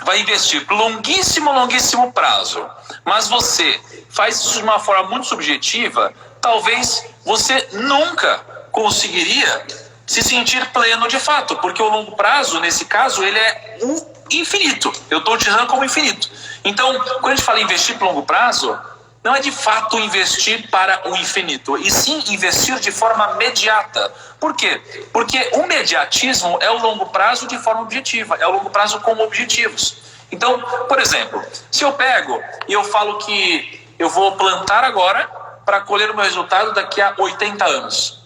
vai investir por longuíssimo prazo, mas você faz isso de uma forma muito subjetiva, talvez você nunca conseguiria se sentir pleno de fato, porque o longo prazo, nesse caso, ele é o infinito. Eu estou utilizando como infinito. Então, quando a gente fala em investir por longo prazo, não é de fato investir para o infinito, e sim investir de forma mediata. Por quê? Porque o mediatismo é o longo prazo de forma objetiva, é o longo prazo com objetivos. Então, por exemplo, se eu pego e eu falo que eu vou plantar agora para colher o meu resultado daqui a 80 anos.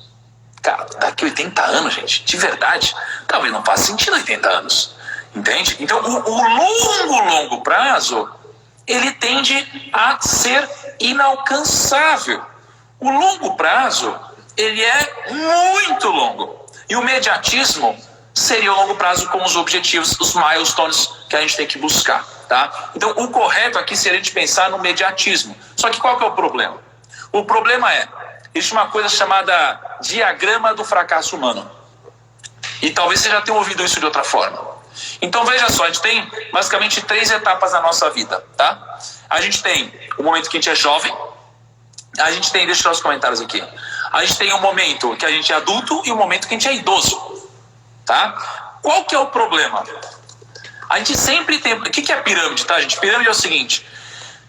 Cara, daqui a 80 anos, gente, de verdade, talvez não faça sentido 80 anos, entende? Então, o longo prazo, ele tende a ser inalcançável. O longo prazo, ele é muito longo. E o mediatismo seria o longo prazo com os objetivos, os milestones que a gente tem que buscar, tá? Então, o correto aqui seria a gente pensar no mediatismo. Só que qual que é o problema? O problema é, existe uma coisa chamada diagrama do fracasso humano. E talvez você já tenha ouvido isso de outra forma. Então, veja só, a gente tem basicamente 3 etapas na nossa vida, tá? A gente tem o momento que a gente é jovem, a gente tem, deixa eu tirar os comentários aqui, a gente tem o momento que a gente é adulto e o momento que a gente é idoso, tá? Qual que é o problema? A gente sempre tem... O que é pirâmide, tá, gente? Pirâmide é o seguinte,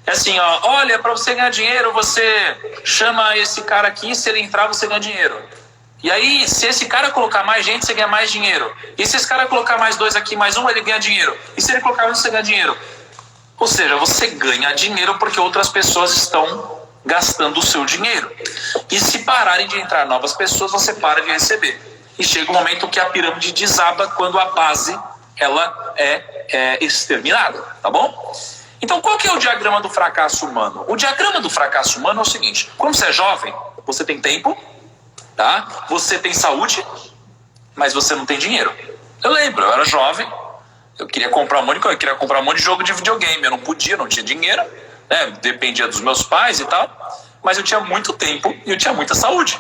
é assim, ó, olha, para você ganhar dinheiro, você chama esse cara aqui, se ele entrar, você ganha dinheiro. E aí, se esse cara colocar mais gente, você ganha mais dinheiro. E se esse cara colocar mais 2 aqui, mais 1, ele ganha dinheiro. E se ele colocar 1, você ganha dinheiro. Ou seja, você ganha dinheiro porque outras pessoas estão gastando o seu dinheiro. E se pararem de entrar novas pessoas, você para de receber. E chega um momento que a pirâmide desaba quando a base ela é exterminada, tá bom? Então, qual que é o diagrama do fracasso humano? O diagrama do fracasso humano é o seguinte, quando você é jovem, você tem tempo, tá? Você tem saúde, mas você não tem dinheiro. Eu lembro, eu era jovem, eu queria comprar um monte de coisa, eu queria comprar um monte de jogo de videogame, eu não podia, não tinha dinheiro, né? Dependia dos meus pais e tal, mas eu tinha muito tempo e eu tinha muita saúde,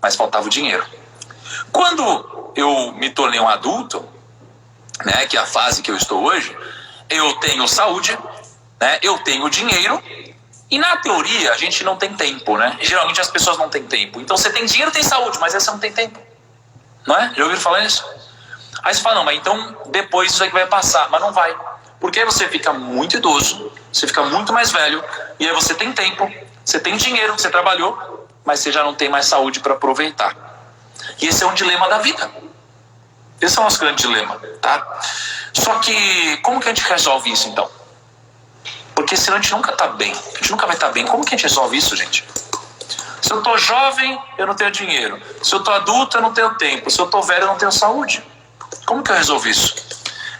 mas faltava o dinheiro. Quando eu me tornei um adulto, né, que é a fase que eu estou hoje, eu tenho saúde, né, eu tenho dinheiro, e na teoria a gente não tem tempo, né? Geralmente as pessoas não têm tempo. Então você tem dinheiro, tem saúde, mas aí você não tem tempo, não é? Já ouviram falar isso? Aí você fala, não, mas então depois isso aí vai passar, mas não vai. Porque aí você fica muito idoso, você fica muito mais velho, e aí você tem tempo, você tem dinheiro, você trabalhou, mas você já não tem mais saúde para aproveitar. E esse é um dilema da vida. Esse é o nosso grande dilema, tá? Só que, como que a gente resolve isso, então? Porque senão a gente nunca tá bem. A gente nunca vai estar bem. Como que a gente resolve isso, gente? Se eu tô jovem, eu não tenho dinheiro. Se eu tô adulto, eu não tenho tempo. Se eu tô velho, eu não tenho saúde. Como que eu resolvo isso?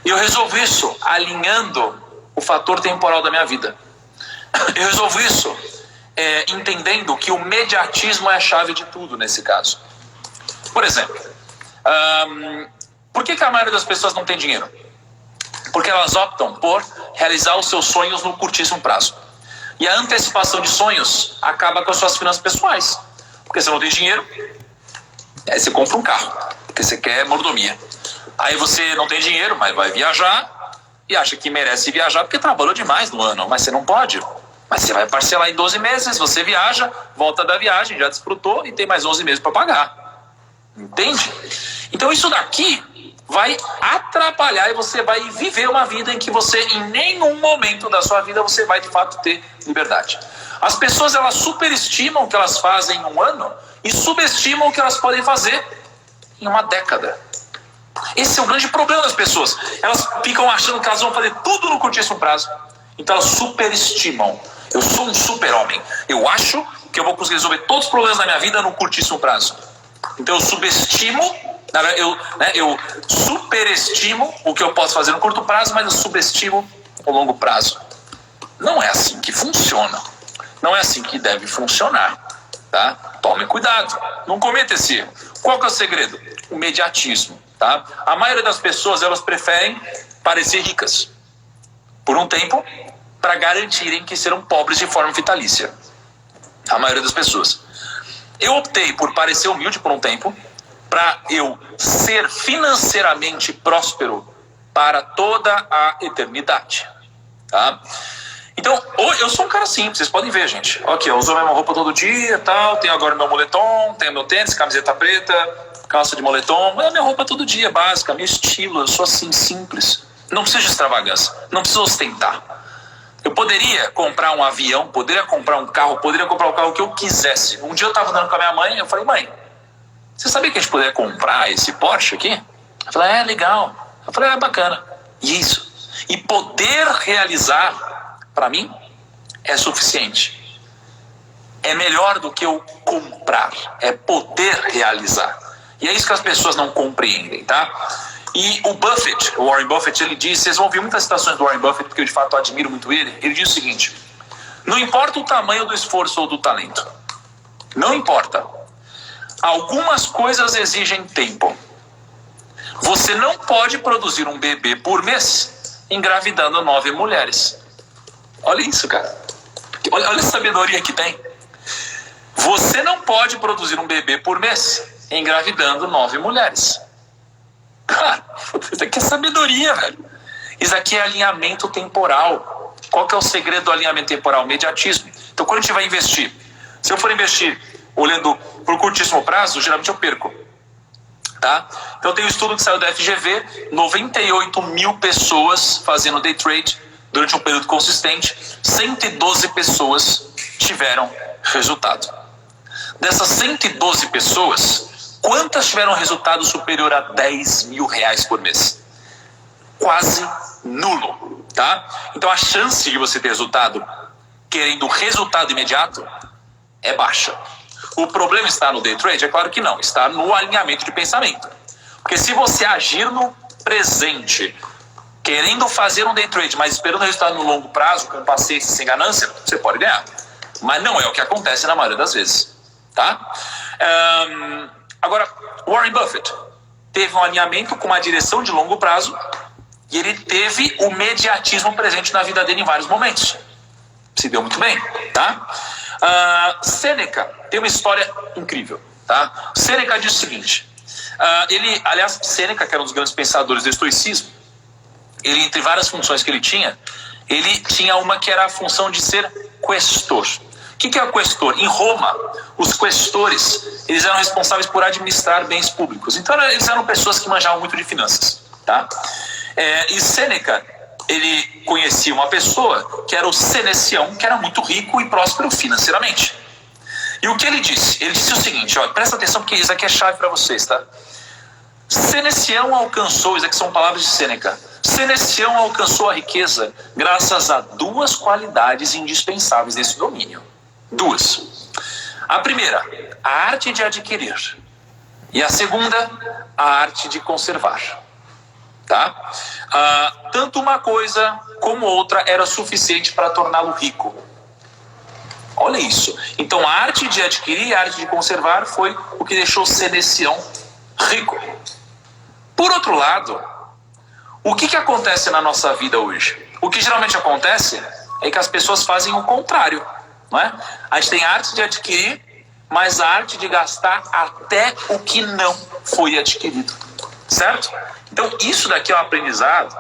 E eu resolvo isso alinhando o fator temporal da minha vida. Eu resolvo isso entendendo que o mediatismo é a chave de tudo nesse caso. Por exemplo, por que a maioria das pessoas não tem dinheiro? Porque elas optam por realizar os seus sonhos no curtíssimo prazo. E a antecipação de sonhos acaba com as suas finanças pessoais. Porque você não tem dinheiro, aí você compra um carro, porque você quer mordomia. Aí você não tem dinheiro, mas vai viajar e acha que merece viajar porque trabalhou demais no ano, mas você não pode. Mas você vai parcelar em 12 meses, você viaja, volta da viagem, já desfrutou e tem mais 11 meses para pagar. Entende? Então isso daqui vai atrapalhar e você vai viver uma vida em que você, em nenhum momento da sua vida, você vai de fato ter liberdade. As pessoas, elas superestimam o que elas fazem em um ano e subestimam o que elas podem fazer em uma década. Esse é o grande problema das pessoas. Elas ficam achando que elas vão fazer tudo no curtíssimo prazo. Então elas superestimam. Eu sou um super-homem. Eu acho que eu vou conseguir resolver todos os problemas da minha vida no curtíssimo prazo. Então eu subestimo, eu superestimo o que eu posso fazer no curto prazo, mas eu subestimo o longo prazo. Não é assim que funciona. Não é assim que deve funcionar, tá? Tome cuidado, não cometa esse erro. Qual que é o segredo? O imediatismo, tá? A maioria das pessoas, elas preferem parecer ricas por um tempo para garantirem que serão pobres de forma vitalícia. A maioria das pessoas. Eu optei por parecer humilde por um tempo para eu ser financeiramente próspero para toda a eternidade, tá? Então, eu sou um cara simples, vocês podem ver, gente. Aqui, eu uso a mesma roupa todo dia, tal, tenho agora meu moletom, tenho meu tênis, camiseta preta, calça de moletom. É a minha roupa todo dia, básica, meu estilo, eu sou assim, simples. Não preciso de extravagância, não preciso ostentar. Eu poderia comprar um avião, poderia comprar um carro, poderia comprar o carro que eu quisesse. Um dia eu estava andando com a minha mãe, eu falei, mãe, você sabia que a gente poderia comprar esse Porsche aqui? Ela falou, legal. Eu falei, bacana. E isso. E poder realizar, para mim, é suficiente. É melhor do que eu comprar. É poder realizar. E é isso que as pessoas não compreendem, tá? E o Buffett, o Warren Buffett, ele diz, vocês vão ouvir muitas citações do Warren Buffett, porque eu de fato admiro muito ele. Ele diz o seguinte, não importa o tamanho do esforço ou do talento. Não importa. Algumas coisas exigem tempo. Você não pode produzir um bebê por mês engravidando 9 mulheres. Olha isso, cara. Olha a sabedoria que tem. Você não pode produzir um bebê por mês engravidando 9 mulheres. Cara, isso aqui é sabedoria, velho. Isso aqui é alinhamento temporal. Qual que é o segredo do alinhamento temporal? Mediatismo. Então, quando a gente vai investir, se eu for investir olhando por curtíssimo prazo, geralmente eu perco. Tá? Então, tem um estudo que saiu da FGV, 98 mil pessoas fazendo day trade durante um período consistente, 112 pessoas tiveram resultado. Dessas 112 pessoas, quantas tiveram resultado superior a 10 mil reais por mês? Quase nulo, tá? Então a chance de você ter resultado querendo resultado imediato é baixa. O problema está no day trade? É claro que não, está no alinhamento de pensamento. Porque se você agir no presente, querendo fazer um day trade, mas esperando resultado no longo prazo, com paciência e sem ganância, você pode ganhar. Mas não é o que acontece na maioria das vezes, tá? Agora, Warren Buffett teve um alinhamento com uma direção de longo prazo e ele teve o mediatismo presente na vida dele em vários momentos. Se deu muito bem, tá? Sêneca tem uma história incrível, tá? Sêneca diz o seguinte, Sêneca, que era um dos grandes pensadores do estoicismo, ele, entre várias funções que ele tinha uma que era a função de ser questor. O que é o questor? Em Roma, os questores, eles eram responsáveis por administrar bens públicos. Então, eles eram pessoas que manjavam muito de finanças, tá? E Sêneca, ele conhecia uma pessoa que era o Senecião, que era muito rico e próspero financeiramente. E o que ele disse? Ele disse o seguinte, ó, presta atenção porque isso aqui é chave para vocês, tá? Senecião alcançou, isso aqui são palavras de Sêneca, Senecião alcançou a riqueza graças a 2 qualidades indispensáveis nesse domínio. 2. A primeira, a arte de adquirir. E a segunda, a arte de conservar. Tá? Tanto uma coisa como outra era suficiente para torná-lo rico. Olha isso. Então a arte de adquirir e a arte de conservar foi o que deixou Senecião rico. Por outro lado, o que acontece na nossa vida hoje? O que geralmente acontece é que as pessoas fazem o contrário, não é? A gente tem a arte de adquirir, mas a arte de gastar até o que não foi adquirido, certo? Então isso daqui é um aprendizado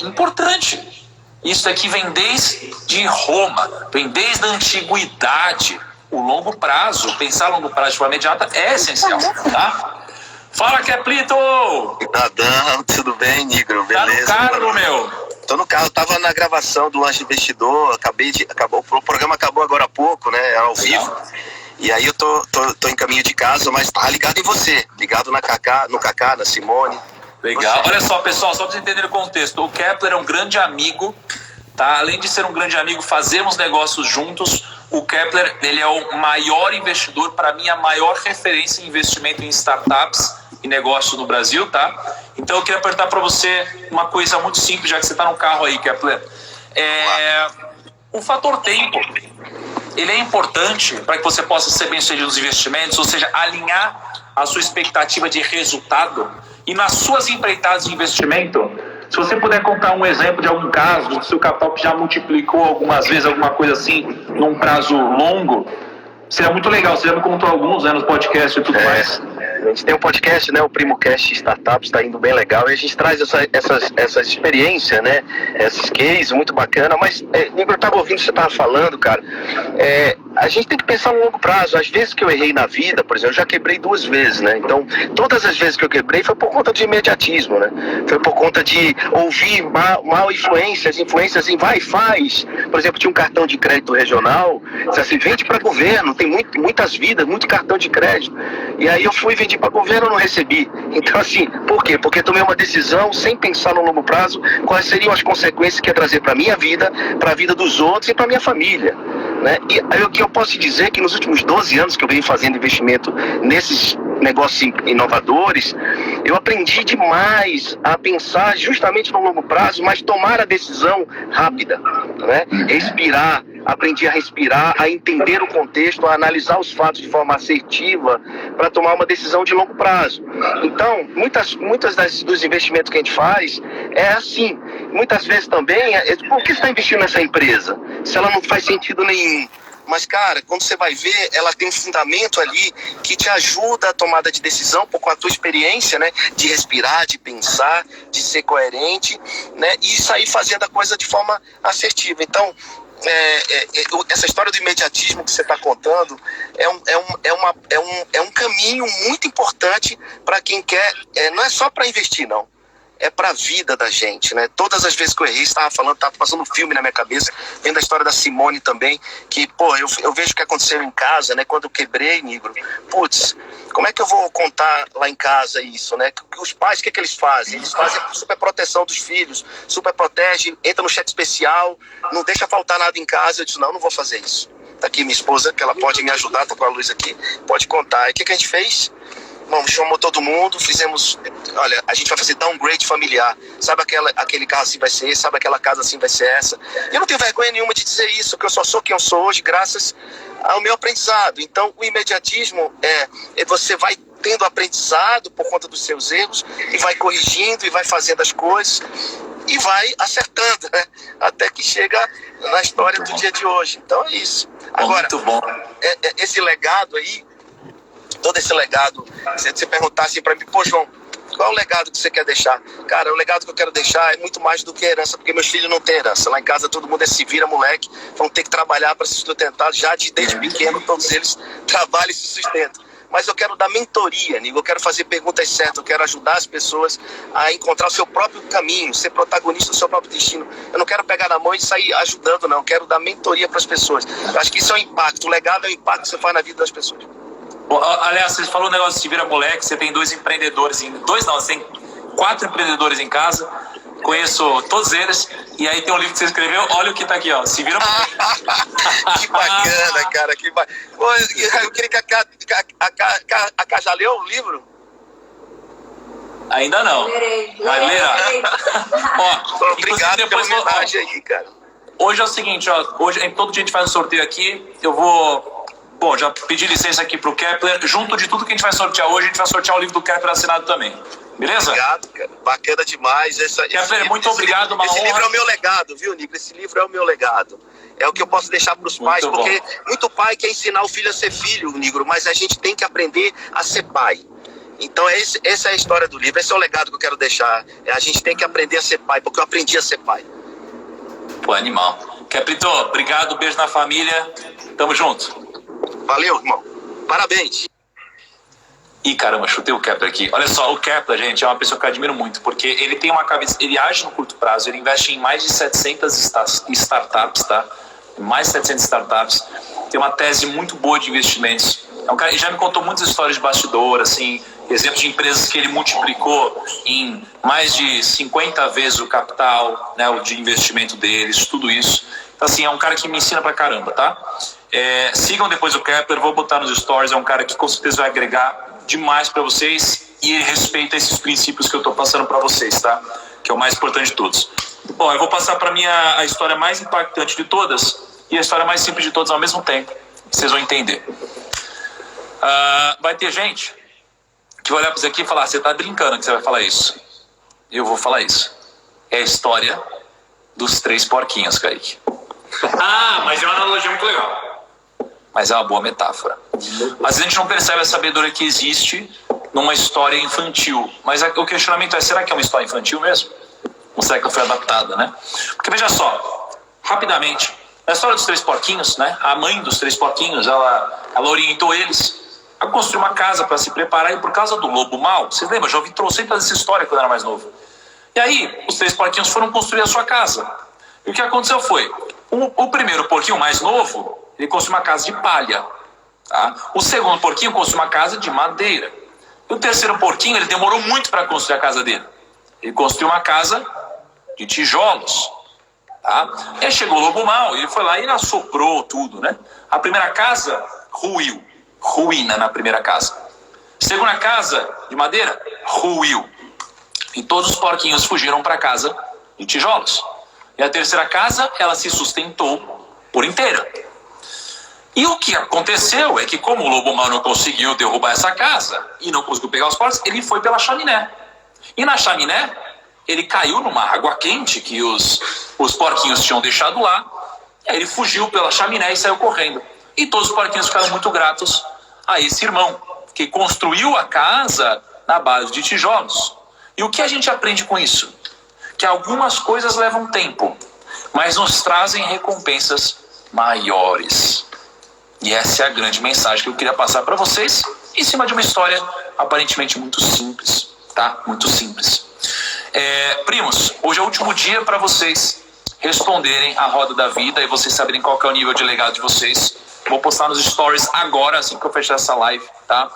importante. Isso daqui vem desde Roma, vem desde a antiguidade. O longo prazo, pensar a longo prazo de forma imediata é essencial, tá? Fala, Keplito!
Nadão, tudo bem, Negro? Beleza?
Tá no carro, meu?
Tô no carro, tava na gravação do Lanche Investidor, o programa acabou agora há pouco, né, ao vivo. E aí eu tô em caminho de casa, mas tá ligado em você, ligado no Kaká, na Simone.
Legal. Olha só, pessoal, só pra vocês entenderem o contexto, o Kepler é um grande amigo, tá? Além de ser um grande amigo, fazemos negócios juntos. o Kepler, ele é o maior investidor, para mim, a maior referência em investimento em startups e negócios no Brasil, tá? Então eu queria perguntar para você uma coisa muito simples, já que você está no carro aí, Kepler. O fator tempo, ele é importante para que você possa ser bem-sucedido nos investimentos, ou seja, alinhar a sua expectativa de resultado e nas suas empreitadas de investimento. Se você puder contar um exemplo de algum caso do seu capital que já multiplicou algumas vezes, alguma coisa assim, num prazo longo, seria muito legal. Você já me contou alguns, né, nos podcasts e tudo mais.
A gente tem um podcast, né, o PrimoCast Startups, está indo bem legal, e a gente traz essas experiências, né, esses cases, muito bacana, mas, Nigro, eu estava ouvindo o que você estava falando, cara, a gente tem que pensar no longo prazo. Às vezes que eu errei na vida, por exemplo, eu já quebrei 2 vezes, né, então, todas as vezes que eu quebrei foi por conta de imediatismo, né, foi por conta de ouvir mal influências em vai e faz. Por exemplo, tinha um cartão de crédito regional, disse assim, vende para governo, tem muitas vidas, muito cartão de crédito, e aí eu fui vender para governo, não recebi. Então, assim, por quê? Porque tomei uma decisão sem pensar no longo prazo, quais seriam as consequências que ia trazer para a minha vida, para a vida dos outros e para a minha família, né? E aí, o que eu posso dizer é que nos últimos 12 anos que eu venho fazendo investimento nesses negócios inovadores, eu aprendi demais a pensar justamente no longo prazo, mas tomar a decisão rápida, né? Respirar, aprendi a respirar, a entender o contexto, a analisar os fatos de forma assertiva para tomar uma decisão de longo prazo. Então, muitas dos investimentos que a gente faz é assim. Muitas vezes também, por que você está investindo nessa empresa? Se ela não faz sentido nenhum. Mas, cara, quando você vai ver, ela tem um fundamento ali que te ajuda a tomada de decisão, com a tua experiência, né? De respirar, de pensar, de ser coerente, né? E sair fazendo a coisa de forma assertiva. Então, essa história do imediatismo que você está contando é um caminho muito importante para quem quer, não é só para investir, não. É para a vida da gente, né? Todas as vezes que eu errei, estava passando um filme na minha cabeça, vendo a história da Simone também, que, pô, eu vejo o que aconteceu em casa, né? Quando eu quebrei, Nigro, putz, como é que eu vou contar lá em casa isso, né? Os pais, o que eles fazem? Eles fazem super proteção dos filhos, super protege, entra no cheque especial, não deixa faltar nada em casa. Eu disse, não vou fazer isso. Tá aqui minha esposa, que ela pode me ajudar, tá com a luz aqui, pode contar. E o que a gente fez? Bom, chamou todo mundo, fizemos, olha, a gente vai fazer downgrade familiar, sabe aquele carro assim vai ser esse, sabe aquela casa assim vai ser essa. Eu não tenho vergonha nenhuma de dizer isso, que eu só sou quem eu sou hoje graças ao meu aprendizado. Então, o imediatismo você vai tendo aprendizado por conta dos seus erros e vai corrigindo e vai fazendo as coisas e vai acertando, né? Até que chega na história do dia de hoje. Então, é isso. Agora,
muito bom.
Esse legado aí, todo esse legado, se você perguntar assim para mim, pô, João, qual é o legado que você quer deixar? Cara, o legado que eu quero deixar é muito mais do que herança, porque meus filhos não têm herança. Lá em casa todo mundo se vira, moleque, vão ter que trabalhar para se sustentar, já desde pequeno todos eles trabalham e se sustentam. Mas eu quero dar mentoria, Nigo, eu quero fazer perguntas certas, eu quero ajudar as pessoas a encontrar o seu próprio caminho, ser protagonista do seu próprio destino. Eu não quero pegar na mão e sair ajudando, não. Eu quero dar mentoria para as pessoas. Eu acho que isso é o impacto. O legado é o impacto que você faz na vida das pessoas.
Aliás, você falou um negócio de vira moleque, você tem 2 empreendedores, você tem 4 empreendedores em casa, conheço todos eles, e aí tem um livro que você escreveu, olha o que tá aqui, ó, se vira moleque.
Que bacana, cara, que bacana. Eu queria que a Cá já leu o livro?
Ainda não. Vai ler. Ó,
obrigado pela homenagem aí, cara.
Hoje é o seguinte, ó, hoje todo dia a gente faz um sorteio aqui, eu vou... Bom, já pedi licença aqui pro Kepler. Junto de tudo que a gente vai sortear hoje, a gente vai sortear o livro do Kepler assinado também. Beleza?
Obrigado, cara. Bacana demais.
Kepler, muito obrigado, uma honra.
Esse livro é o meu legado, viu, Nico? Esse livro é o meu legado. É o que eu posso deixar pros pais,
muito
porque
bom.
Muito pai quer ensinar o filho a ser filho, Nigro, mas a gente tem que aprender a ser pai. Então, essa é a história do livro. Esse é o legado que eu quero deixar. A gente tem que aprender a ser pai, porque eu aprendi a ser pai.
Pô, animal. Keplito, obrigado, beijo na família. Tamo junto.
Valeu, irmão. Parabéns.
Ih, caramba, chutei o Kepler aqui. Olha só, o Kepler, gente, é uma pessoa que eu admiro muito, porque ele tem uma cabeça, ele age no curto prazo, ele investe em mais de 700 startups, tá? Mais de 700 startups. Tem uma tese muito boa de investimentos. É um cara, ele já me contou muitas histórias de bastidor, assim, exemplos de empresas que ele multiplicou em mais de 50 vezes o capital, né, o de investimento deles, tudo isso. Então, assim, é um cara que me ensina pra caramba, tá? Sigam depois o Kepler, vou botar nos stories, é um cara que com certeza vai agregar demais para vocês e ele respeita esses princípios que eu tô passando para vocês, tá? Que é o mais importante de todos. Bom, eu vou passar para mim a história mais impactante de todas e a história mais simples de todas ao mesmo tempo. Vocês vão entender. Vai ter gente que vai olhar para você aqui e falar, você tá brincando que você vai falar isso. Eu vou falar isso. É a história dos 3 porquinhos, Kaique.
Mas é uma analogia muito legal.
Mas é uma boa metáfora. Às vezes a gente não percebe a sabedoria que existe numa história infantil. Mas o questionamento é, será que é uma história infantil mesmo? Ou será que foi adaptada, né? Porque veja só, rapidamente, na história dos 3 porquinhos, né? A mãe dos 3 porquinhos, ela orientou eles a construir uma casa para se preparar. E por causa do lobo mau, vocês lembram? Já ouvi trocentas essa história quando eu era mais novo. E aí, os 3 porquinhos foram construir a sua casa. E o que aconteceu foi, o primeiro porquinho mais novo, ele construiu uma casa de palha. Tá? O segundo porquinho construiu uma casa de madeira. E o terceiro porquinho, ele demorou muito para construir a casa dele. Ele construiu uma casa de tijolos. Tá? E aí chegou o lobo mau, ele foi lá e ele assoprou tudo, né? A primeira casa ruiu. Ruína na primeira casa. Segunda casa de madeira, ruiu. E todos os porquinhos fugiram para casa de tijolos. E a terceira casa, ela se sustentou por inteira. E o que aconteceu é que, como o lobo mau não conseguiu derrubar essa casa e não conseguiu pegar os porcos, ele foi pela chaminé. E na chaminé, ele caiu numa água quente que os porquinhos tinham deixado lá. E aí ele fugiu pela chaminé e saiu correndo. E todos os porquinhos ficaram muito gratos a esse irmão, que construiu a casa na base de tijolos. E o que a gente aprende com isso? Que algumas coisas levam tempo, mas nos trazem recompensas maiores. E essa é a grande mensagem que eu queria passar para vocês, em cima de uma história aparentemente muito simples, tá? Muito simples. Primos, hoje é o último dia para vocês responderem a roda da vida e vocês saberem qual que é o nível de legado de vocês. Vou postar nos stories agora, assim que eu fechar essa live, tá?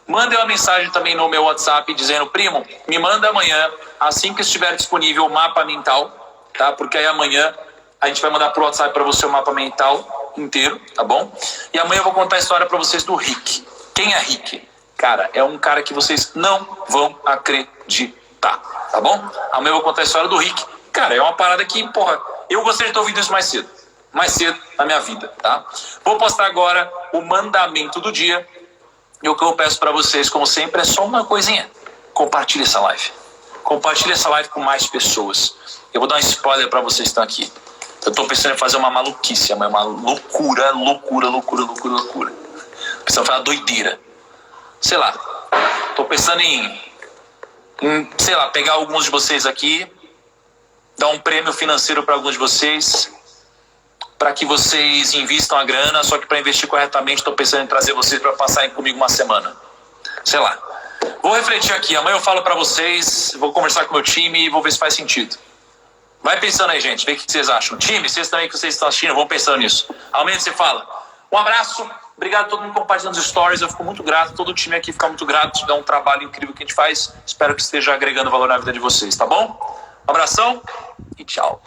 Mandem uma mensagem também no meu WhatsApp dizendo, primo, me manda amanhã, assim que estiver disponível o mapa mental, tá? Porque aí amanhã a gente vai mandar pro WhatsApp para você o mapa mental inteiro, tá bom? E amanhã eu vou contar a história para vocês do Rick. Quem é Rick? Cara, é um cara que vocês não vão acreditar, tá bom? Amanhã eu vou contar a história do Rick. Cara, é uma parada que, porra, eu gostaria de ter ouvido isso mais cedo na minha vida, tá? Vou postar agora o mandamento do dia. E o que eu peço para vocês, como sempre, é só uma coisinha. Compartilhe essa live. Compartilhe essa live com mais pessoas. Eu vou dar um spoiler para vocês que estão aqui. Eu tô pensando em fazer uma maluquice, uma loucura. Pensando em fazer uma doideira. Sei lá. Tô pensando em, sei lá, pegar alguns de vocês aqui, dar um prêmio financeiro para alguns de vocês, para que vocês invistam a grana, só que para investir corretamente estou pensando em trazer vocês para passarem comigo uma semana. Sei lá. Vou refletir aqui, amanhã eu falo para vocês, vou conversar com o meu time e vou ver se faz sentido. Vai pensando aí, gente, vê o que vocês acham. Time, vocês também que vocês estão assistindo, vão pensando nisso. Amanhã você fala. Um abraço, obrigado a todo mundo compartilhando os stories, eu fico muito grato, todo o time aqui fica muito grato, é um trabalho incrível que a gente faz, espero que esteja agregando valor na vida de vocês, tá bom? Um abração e tchau.